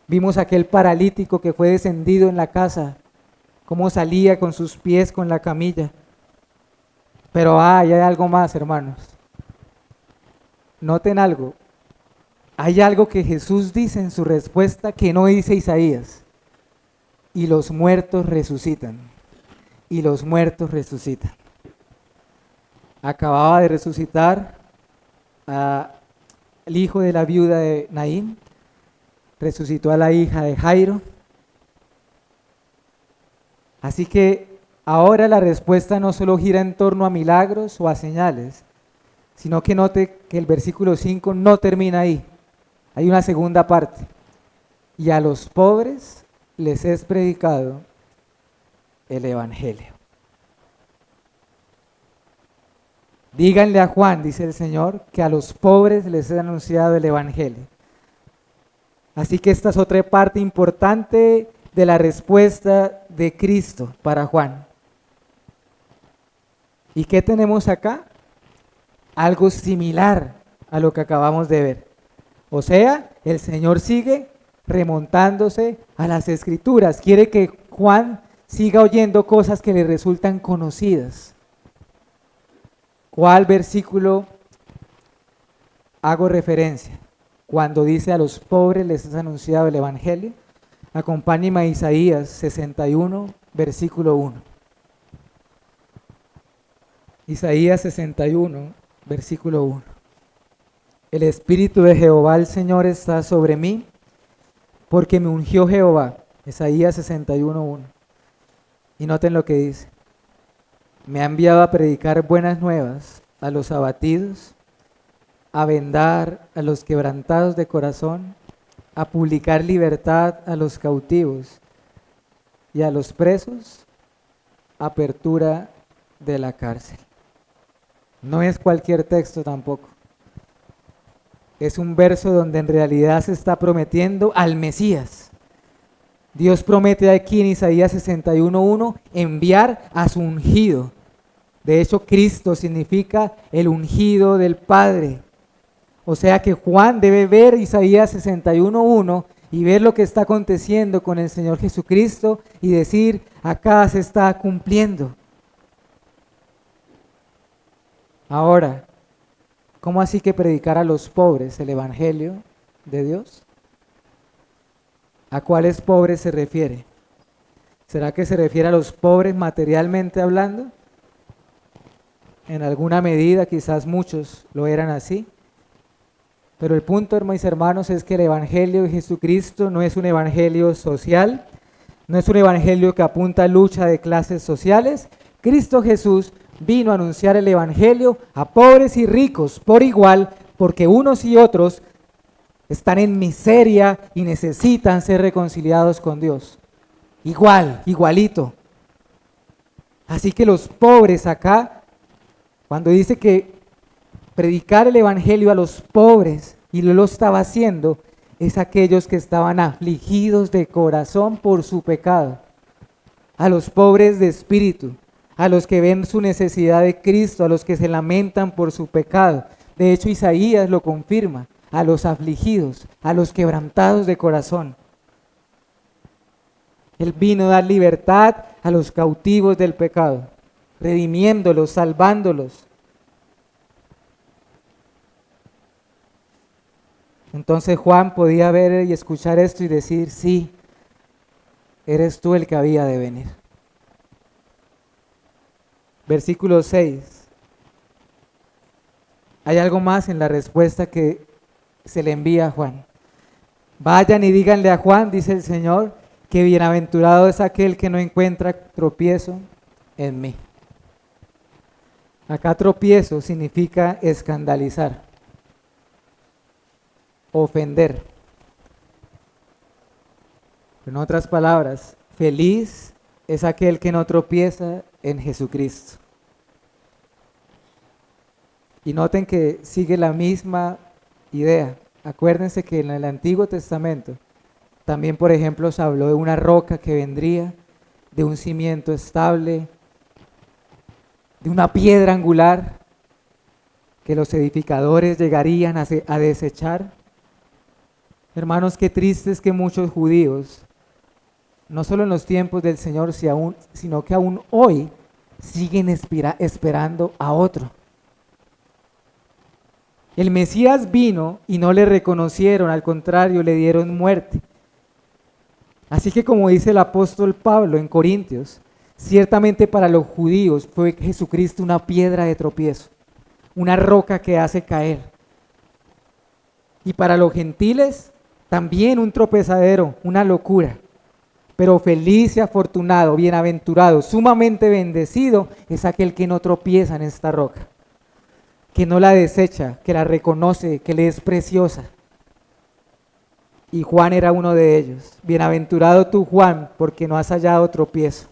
Vimos aquel paralítico que fue descendido en la casa, cómo salía con sus pies con la camilla. Pero hay algo más, hermanos. Noten algo. hay algo que Jesús dice en su respuesta que no dice Isaías. Y los muertos resucitan. Y los muertos resucitan. Acababa de resucitar el hijo de la viuda de Naín. Resucitó a la hija de Jairo. Así que ahora la respuesta no solo gira en torno a milagros o a señales, sino que note que el versículo 5 no termina ahí. Hay una segunda parte. Y a los pobres les es predicado el Evangelio. Díganle a Juan, dice el Señor, que a los pobres les es anunciado el Evangelio. Así que esta es otra parte importante de la respuesta de Cristo para Juan. ¿Y qué tenemos acá? Algo similar a lo que acabamos de ver. O sea, el Señor sigue remontándose a las Escrituras. Quiere que Juan siga oyendo cosas que le resultan conocidas. ¿Cuál versículo hago referencia? Cuando dice a los pobres les es anunciado el Evangelio. Acompáñeme a Isaías 61, versículo 1. Isaías 61, versículo 1. El Espíritu de Jehová el Señor está sobre mí, porque me ungió Jehová. Isaías 61, 1. Y noten lo que dice. Me ha enviado a predicar buenas nuevas a los abatidos, a vendar a los quebrantados de corazón, a publicar libertad a los cautivos y a los presos, apertura de la cárcel. No es cualquier texto tampoco. Es un verso donde en realidad se está prometiendo al Mesías. Dios promete aquí en Isaías 61:1 enviar a su ungido. De hecho, Cristo significa el ungido del Padre. O sea que Juan debe ver Isaías 61:1 y ver lo que está aconteciendo con el Señor Jesucristo y decir, acá se está cumpliendo. Ahora, ¿cómo así que predicar a los pobres el Evangelio de Dios? ¿A cuáles pobres se refiere? ¿Será que se refiere a los pobres materialmente hablando? En alguna medida, quizás muchos lo eran así. Pero el punto, hermanos y hermanos, es que el Evangelio de Jesucristo no es un evangelio social, no es un evangelio que apunta a lucha de clases sociales. Cristo Jesús vino a anunciar el Evangelio a pobres y ricos por igual, porque unos y otros están en miseria y necesitan ser reconciliados con Dios. Igual, igualito. Así que los pobres acá, cuando dice que predicar el Evangelio a los pobres, y lo estaba haciendo, es aquellos que estaban afligidos de corazón por su pecado, a los pobres de espíritu, a los que ven su necesidad de Cristo, a los que se lamentan por su pecado. De hecho, Isaías lo confirma, a los afligidos, a los quebrantados de corazón. Él vino a dar libertad a los cautivos del pecado, redimiéndolos, salvándolos. Entonces Juan podía ver y escuchar esto y decir, sí, eres tú el que había de venir. Versículo 6. Hay algo más en la respuesta que se le envía a Juan. Vayan y díganle a Juan, dice el Señor, que bienaventurado es aquel que no encuentra tropiezo en mí. Acá tropiezo significa escandalizar, ofender. En otras palabras, feliz es aquel que no tropieza en Jesucristo. Y noten que sigue la misma idea. Acuérdense que en el Antiguo Testamento también, por ejemplo, se habló de una roca que vendría, de un cimiento estable, de una piedra angular que los edificadores llegarían a desechar. Hermanos, qué triste es que muchos judíos, no solo en los tiempos del Señor, sino que aún hoy siguen esperando a otro. El Mesías vino y no le reconocieron, al contrario, le dieron muerte. Así que como dice el apóstol Pablo en Corintios, ciertamente para los judíos fue Jesucristo una piedra de tropiezo, una roca que hace caer. Y para los gentiles también un tropezadero, una locura. Pero feliz y afortunado, bienaventurado, sumamente bendecido es aquel que no tropieza en esta roca, que no la desecha, que la reconoce, que le es preciosa. Y Juan era uno de ellos. Bienaventurado tú, Juan, porque no has hallado tropiezo.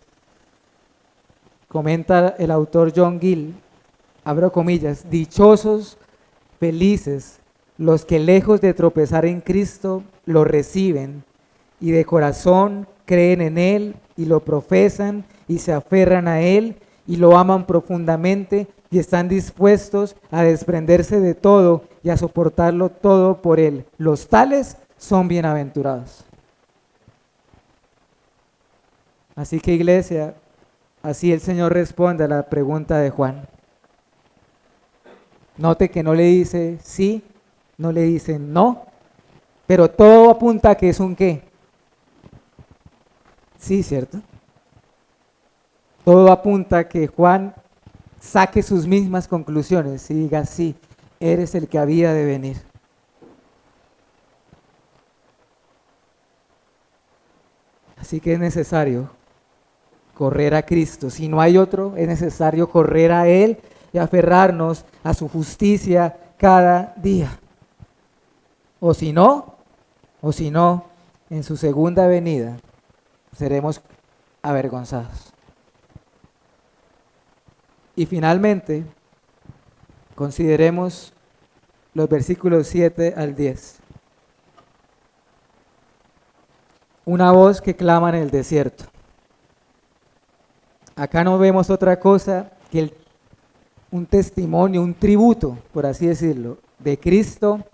Comenta el autor John Gill, abro comillas, dichosos, felices, los que lejos de tropezar en Cristo, lo reciben y de corazón creen en Él y lo profesan y se aferran a Él y lo aman profundamente y están dispuestos a desprenderse de todo y a soportarlo todo por Él. Los tales son bienaventurados. Así que, iglesia, así el Señor responde a la pregunta de Juan. Note que no le dice sí, no le dice no, pero todo apunta a que es un qué. Sí, ¿cierto? Todo apunta a que Juan saque sus mismas conclusiones y diga sí, eres el que había de venir. Así que es necesario correr a Cristo. Si no hay otro, es necesario correr a Él y aferrarnos a su justicia cada día. O si no, en su segunda venida seremos avergonzados. Y finalmente, consideremos los versículos 7 al 10. Una voz que clama en el desierto. Acá no vemos otra cosa que un testimonio, un tributo, por así decirlo, de Cristo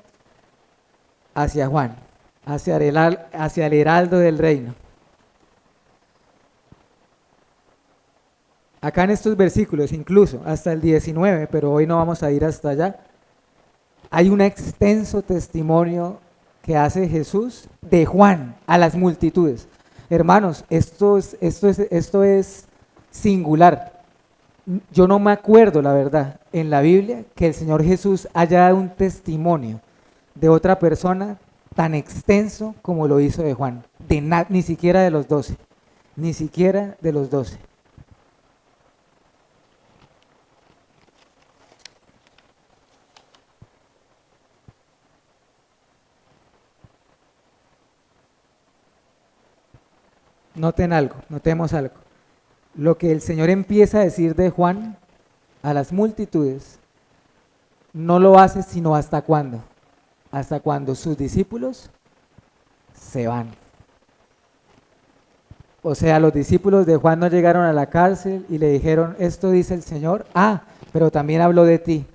hacia Juan, hacia el heraldo del reino. Acá en estos versículos, incluso hasta el 19, pero hoy no vamos a ir hasta allá, hay un extenso testimonio que hace Jesús de Juan a las multitudes. Hermanos, esto es singular. Yo no me acuerdo, la verdad, en la Biblia que el Señor Jesús haya dado un testimonio de otra persona tan extenso como lo hizo de Juan, ni siquiera de los 12, ni siquiera de los 12. Notemos algo. Lo que el Señor empieza a decir de Juan a las multitudes, no lo hace sino hasta cuándo. Hasta cuando sus discípulos se van. O sea, los discípulos de Juan no llegaron a la cárcel y le dijeron, esto dice el Señor, pero también habló de ti.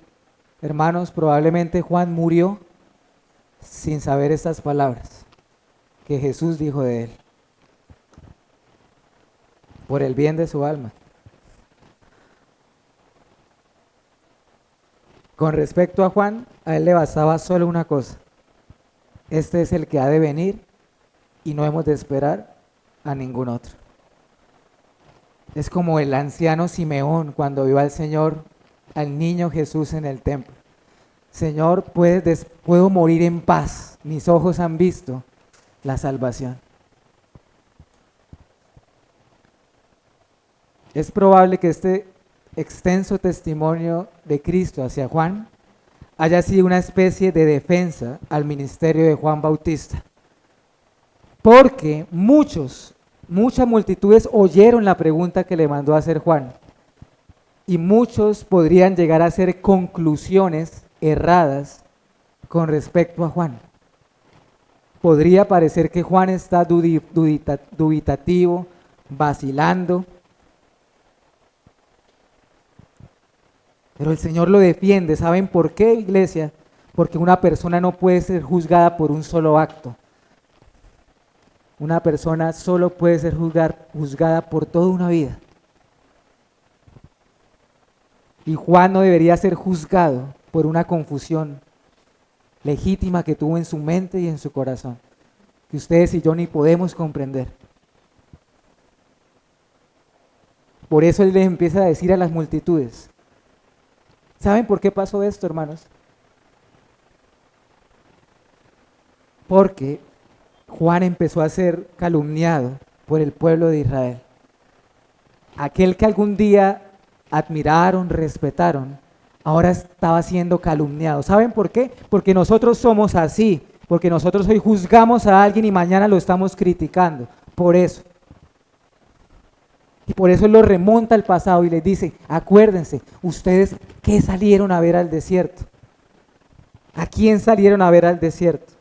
Hermanos, probablemente Juan murió sin saber estas palabras que Jesús dijo de él, por el bien de su alma. Con respecto a Juan, a él le bastaba solo una cosa: este es el que ha de venir y no hemos de esperar a ningún otro. Es como el anciano Simeón cuando vio al Señor, al niño Jesús en el templo. Señor, puedo morir en paz, mis ojos han visto la salvación. Es probable que este extenso testimonio de Cristo hacia Juan haya sido una especie de defensa al ministerio de Juan Bautista, porque muchas multitudes oyeron la pregunta que le mandó a hacer Juan, y muchos podrían llegar a hacer conclusiones erradas con respecto a Juan. Podría parecer que Juan está dubitativo, vacilando, pero el Señor lo defiende. ¿Saben por qué, iglesia? Porque una persona no puede ser juzgada por un solo acto. Una persona solo puede ser juzgada por toda una vida. Y Juan no debería ser juzgado por una confusión legítima que tuvo en su mente y en su corazón, que ustedes y yo ni podemos comprender. Por eso Él les empieza a decir a las multitudes. ¿Saben por qué pasó esto, hermanos? Porque Juan empezó a ser calumniado por el pueblo de Israel. Aquel que algún día admiraron, respetaron, ahora estaba siendo calumniado. ¿Saben por qué? Porque nosotros somos así, porque nosotros hoy juzgamos a alguien y mañana lo estamos criticando. Por eso. Y por eso Él lo remonta al pasado y les dice, acuérdense, ustedes, ¿qué salieron a ver al desierto? ¿A quién salieron a ver al desierto?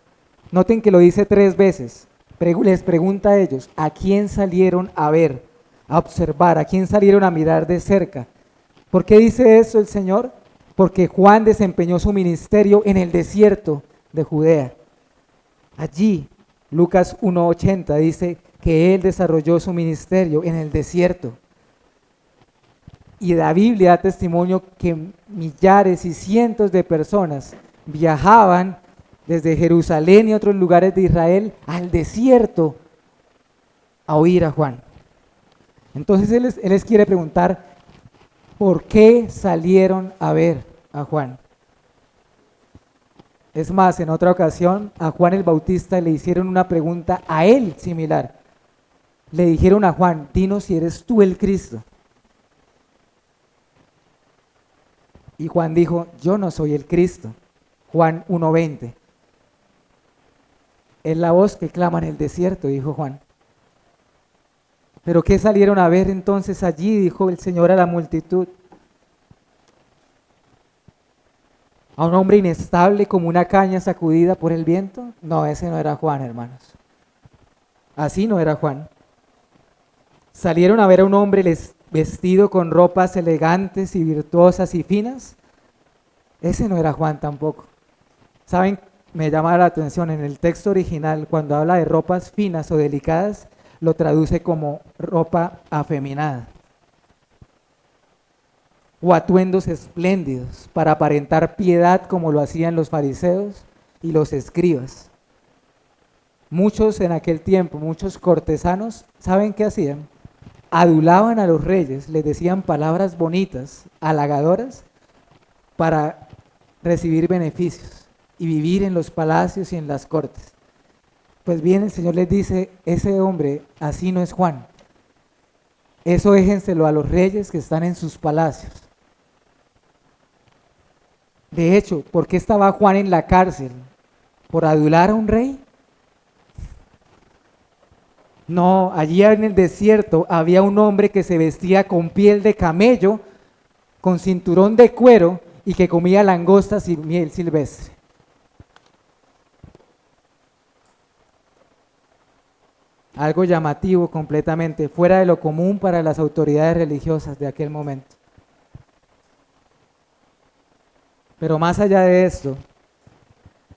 Noten que lo dice 3 veces. Les pregunta a ellos, ¿a quién salieron a ver, a observar? ¿A quién salieron a mirar de cerca? ¿Por qué dice eso el Señor? Porque Juan desempeñó su ministerio en el desierto de Judea. Allí, Lucas 1:80 dice que Él desarrolló su ministerio en el desierto. Y la Biblia da testimonio que millares y cientos de personas viajaban desde Jerusalén y otros lugares de Israel al desierto a oír a Juan. Entonces él les quiere preguntar, ¿por qué salieron a ver a Juan? Es más, en otra ocasión a Juan el Bautista le hicieron una pregunta a él similar. Le dijeron a Juan, dinos si eres tú el Cristo. Y Juan dijo, yo no soy el Cristo. Juan 1:20. Es la voz que clama en el desierto, dijo Juan. ¿Pero qué salieron a ver entonces allí? Dijo el Señor a la multitud. ¿A un hombre inestable como una caña sacudida por el viento? No, ese no era Juan, hermanos. Así no era Juan. ¿Salieron a ver a un hombre vestido con ropas elegantes y virtuosas y finas? Ese no era Juan tampoco. ¿Saben? Me llama la atención, en el texto original, cuando habla de ropas finas o delicadas, lo traduce como ropa afeminada. O atuendos espléndidos para aparentar piedad como lo hacían los fariseos y los escribas. Muchos en aquel tiempo, muchos cortesanos, ¿saben qué hacían? Adulaban a los reyes, les decían palabras bonitas, halagadoras, para recibir beneficios y vivir en los palacios y en las cortes. Pues bien, el Señor les dice, ese hombre así no es Juan. Eso déjenselo a los reyes que están en sus palacios. De hecho, ¿por qué estaba Juan en la cárcel? ¿Por adular a un rey? No, allí en el desierto había un hombre que se vestía con piel de camello, con cinturón de cuero y que comía langostas y miel silvestre. Algo llamativo completamente, fuera de lo común para las autoridades religiosas de aquel momento. Pero más allá de esto,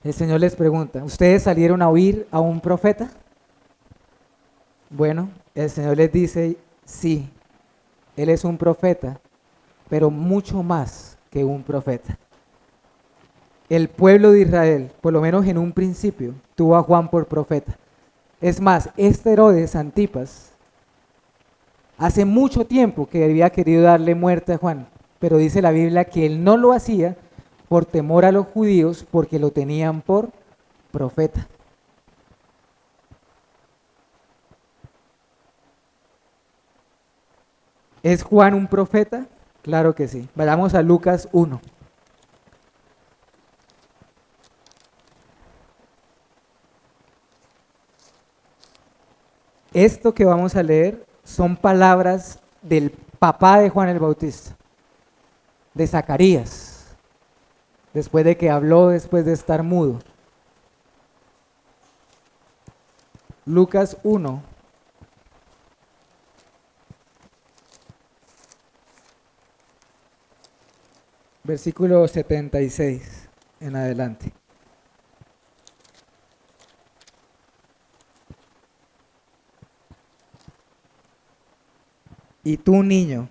el Señor les pregunta, ¿ustedes salieron a oír a un profeta? Bueno, el Señor les dice, sí, Él es un profeta, pero mucho más que un profeta. El pueblo de Israel, por lo menos en un principio, tuvo a Juan por profeta. Es más, este Herodes Antipas, hace mucho tiempo que había querido darle muerte a Juan, pero dice la Biblia que él no lo hacía por temor a los judíos porque lo tenían por profeta. ¿Es Juan un profeta? Claro que sí. Vayamos a Lucas 1. Esto que vamos a leer son palabras del papá de Juan el Bautista, de Zacarías, después de que habló, después de estar mudo. Lucas 1. Versículo 76 en adelante. Y tú, niño,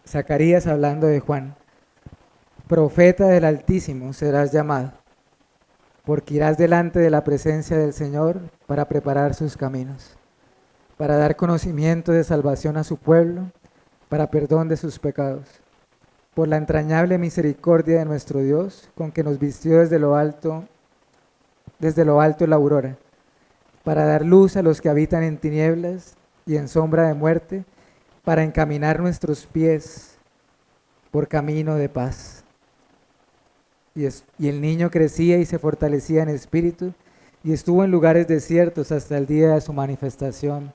Zacarías hablando de Juan, profeta del Altísimo serás llamado, porque irás delante de la presencia del Señor para preparar sus caminos, para dar conocimiento de salvación a su pueblo, para perdón de sus pecados, por la entrañable misericordia de nuestro Dios, con que nos vistió desde lo alto la aurora, para dar luz a los que habitan en tinieblas y en sombra de muerte, para encaminar nuestros pies por camino de paz. Y el niño crecía y se fortalecía en espíritu, y estuvo en lugares desiertos hasta el día de su manifestación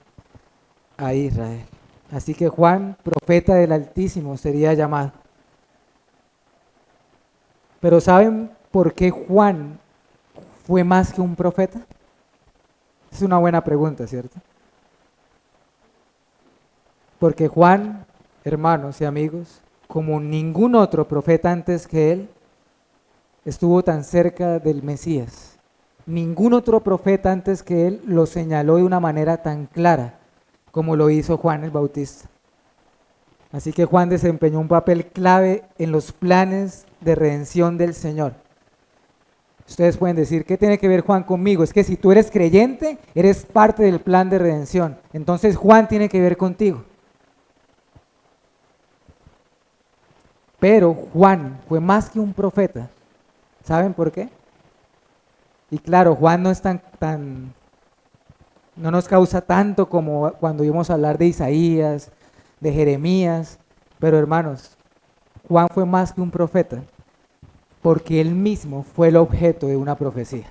a Israel. Así que Juan, profeta del Altísimo, sería llamado. Pero ¿saben por qué Juan fue más que un profeta? Es una buena pregunta, ¿cierto? Porque Juan, hermanos y amigos, como ningún otro profeta antes que él, estuvo tan cerca del Mesías. Ningún otro profeta antes que él lo señaló de una manera tan clara como lo hizo Juan el Bautista. Así que Juan desempeñó un papel clave en los planes de redención del Señor. Ustedes pueden decir, ¿qué tiene que ver Juan conmigo? Es que si tú eres creyente, eres parte del plan de redención. Entonces Juan tiene que ver contigo. Pero Juan fue más que un profeta. ¿Saben por qué? Y claro, Juan no es no nos causa tanto como cuando íbamos a hablar de Isaías, de Jeremías, pero hermanos, Juan fue más que un profeta, porque él mismo fue el objeto de una profecía.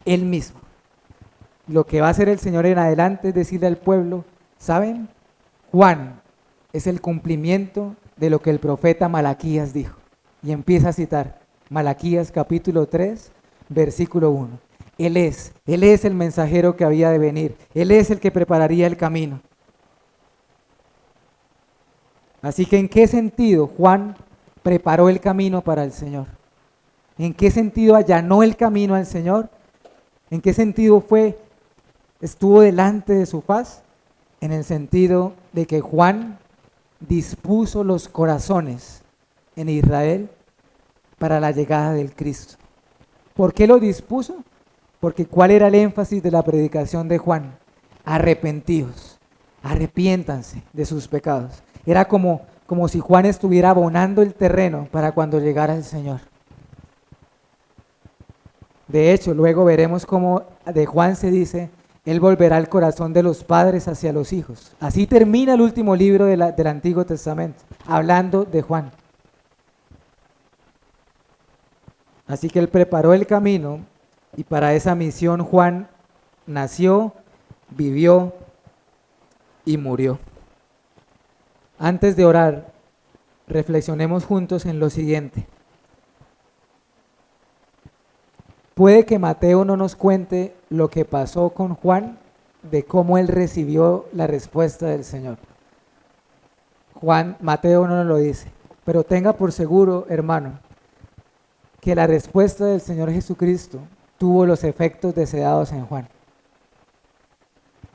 Él mismo. Lo que va a hacer el Señor en adelante es decirle al pueblo, ¿saben? Juan es el cumplimiento de lo que el profeta Malaquías dijo. Y empieza a citar Malaquías capítulo 3, versículo 1. Él es el mensajero que había de venir. Él es el que prepararía el camino. Así que ¿en qué sentido Juan preparó el camino para el Señor? ¿En qué sentido allanó el camino al Señor? ¿En qué sentido estuvo delante de su faz? En el sentido de que Juan dispuso los corazones en Israel para la llegada del Cristo. ¿Por qué lo dispuso? Porque ¿cuál era el énfasis de la predicación de Juan? Arrepentíos, arrepiéntanse de sus pecados. Era como si Juan estuviera abonando el terreno para cuando llegara el Señor. De hecho, luego veremos cómo de Juan se dice, él volverá el corazón de los padres hacia los hijos. Así termina el último libro del Antiguo Testamento, hablando de Juan. Así que él preparó el camino y para esa misión Juan nació, vivió y murió. Antes de orar, reflexionemos juntos en lo siguiente. Puede que Mateo no nos cuente lo que pasó con Juan, de cómo él recibió la respuesta del Señor. Mateo no nos lo dice, pero tenga por seguro, hermano, que la respuesta del Señor Jesucristo tuvo los efectos deseados en Juan.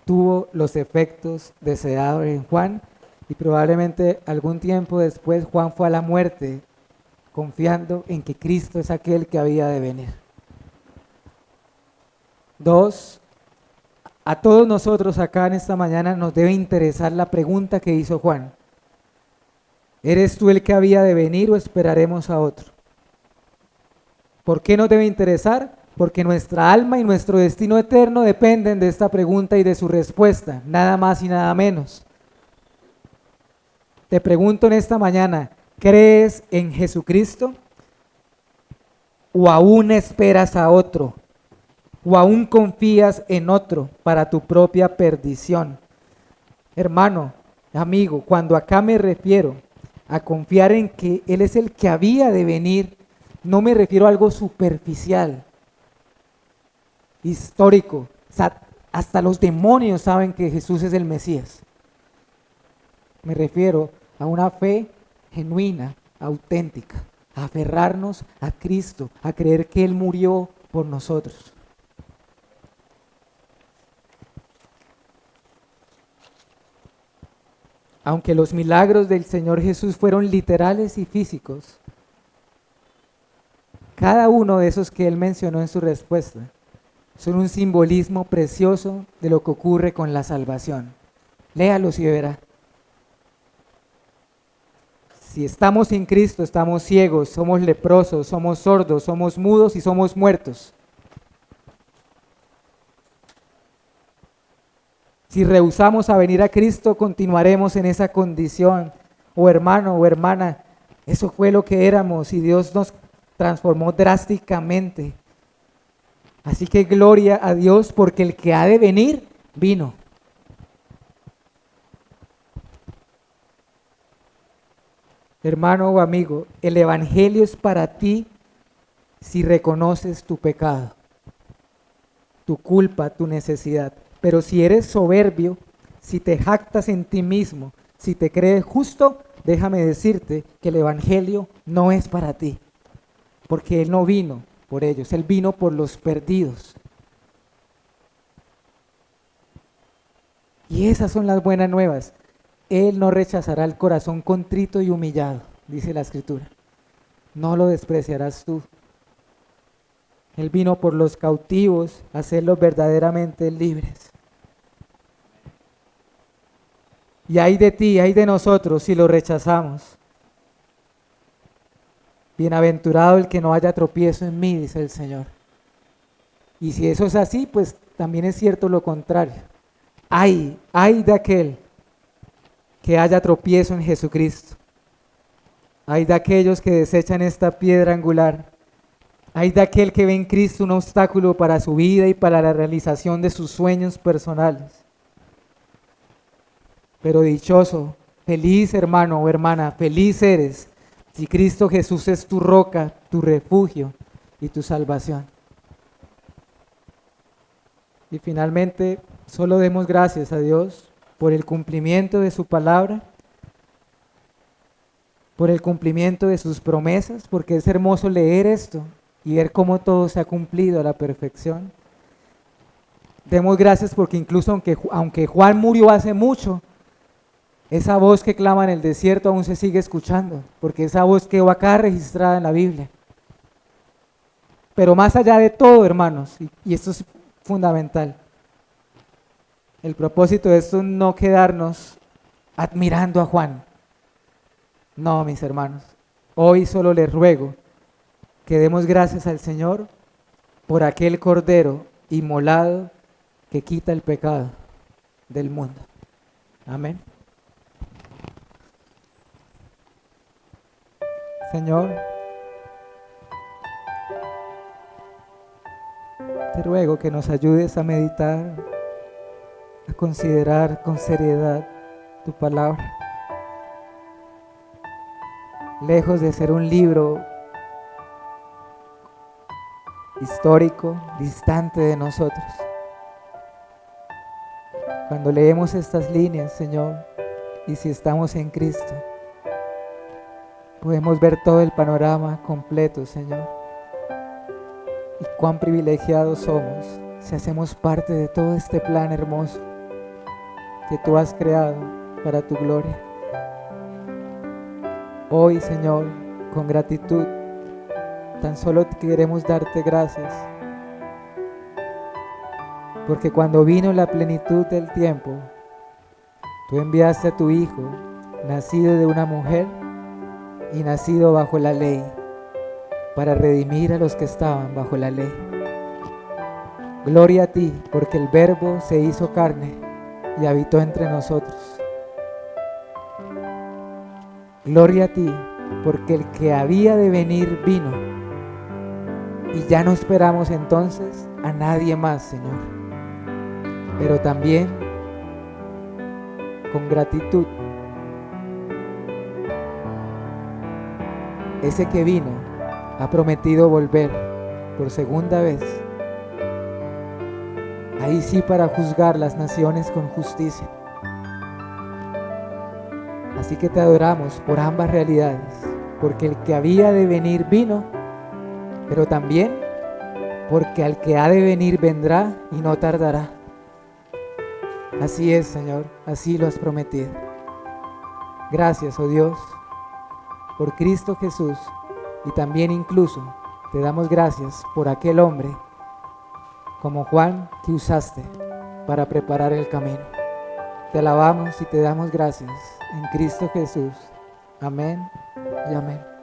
Tuvo los efectos deseados en Juan y probablemente algún tiempo después Juan fue a la muerte confiando en que Cristo es aquel que había de venir. 2, a todos nosotros acá en esta mañana nos debe interesar la pregunta que hizo Juan. ¿Eres tú el que había de venir o esperaremos a otro? ¿Por qué nos debe interesar? Porque nuestra alma y nuestro destino eterno dependen de esta pregunta y de su respuesta, nada más y nada menos. Te pregunto en esta mañana, ¿crees en Jesucristo? ¿O aún esperas a otro? ¿O aún confías en otro para tu propia perdición? Hermano, amigo, cuando acá me refiero a confiar en que Él es el que había de venir, no me refiero a algo superficial, histórico. O sea, hasta los demonios saben que Jesús es el Mesías. Me refiero a una fe genuina, auténtica, a aferrarnos a Cristo, a creer que Él murió por nosotros. Aunque los milagros del Señor Jesús fueron literales y físicos, Cada uno de esos que él mencionó en su respuesta son un simbolismo precioso de lo que ocurre con la salvación. Léalos y verá. Si estamos sin Cristo, estamos ciegos, somos leprosos, somos sordos, somos mudos y somos muertos. Si rehusamos a venir a Cristo, continuaremos en esa condición. Oh hermano o hermana, eso fue lo que éramos y Dios nos transformó drásticamente. Así que gloria a Dios porque el que ha de venir, vino. Hermano o amigo, el evangelio es para ti si reconoces tu pecado, tu culpa, tu necesidad. Pero si eres soberbio, si te jactas en ti mismo, si te crees justo, déjame decirte que el evangelio no es para ti, porque Él no vino por ellos, Él vino por los perdidos. Y esas son las buenas nuevas. Él no rechazará el corazón contrito y humillado, dice la Escritura. No lo despreciarás tú. Él vino por los cautivos a hacerlos verdaderamente libres. Y hay de ti, hay de nosotros si lo rechazamos. Bienaventurado el que no haya tropiezo en mí, dice el Señor. Y si eso es así, pues también es cierto lo contrario. Ay de aquel que haya tropiezo en Jesucristo. Ay de aquellos que desechan esta piedra angular. Ay de aquel que ve en Cristo un obstáculo para su vida y para la realización de sus sueños personales. Pero dichoso, feliz hermano o hermana, feliz eres si Cristo Jesús es tu roca, tu refugio y tu salvación. Y finalmente, solo demos gracias a Dios por el cumplimiento de su palabra, por el cumplimiento de sus promesas, porque es hermoso leer esto y ver cómo todo se ha cumplido a la perfección. Demos gracias porque incluso aunque Juan murió hace mucho, esa voz que clama en el desierto aún se sigue escuchando, porque esa voz quedó acá registrada en la Biblia. Pero más allá de todo, hermanos, y esto es fundamental, el propósito de esto es no quedarnos admirando a Juan. No, mis hermanos, hoy solo les ruego que demos gracias al Señor por aquel Cordero inmolado que quita el pecado del mundo. Amén. Señor, te ruego que nos ayudes a meditar, a considerar con seriedad tu palabra. Lejos de ser un libro histórico, distante de nosotros. Cuando leemos estas líneas, Señor, y si estamos en Cristo, podemos ver todo el panorama completo, Señor. Y cuán privilegiados somos si hacemos parte de todo este plan hermoso que tú has creado para tu gloria. Hoy, Señor, con gratitud, tan solo queremos darte gracias, porque cuando vino la plenitud del tiempo, tú enviaste a tu Hijo, nacido de una mujer y nacido bajo la ley, para redimir a los que estaban bajo la ley. Gloria a ti, porque el Verbo se hizo carne y habitó entre nosotros. Gloria a ti, porque el que había de venir vino, y ya no esperamos entonces a nadie más, Señor. Pero también, con gratitud, ese que vino ha prometido volver por segunda vez, ahí sí para juzgar las naciones con justicia. Así que te adoramos por ambas realidades, porque el que había de venir vino, pero también porque al que ha de venir vendrá y no tardará. Así es, Señor, así lo has prometido. Gracias, oh Dios, por Cristo Jesús, y también incluso Te damos gracias por aquel hombre como Juan que usaste para preparar el camino. Te alabamos y te damos gracias en Cristo Jesús. Amén y amén.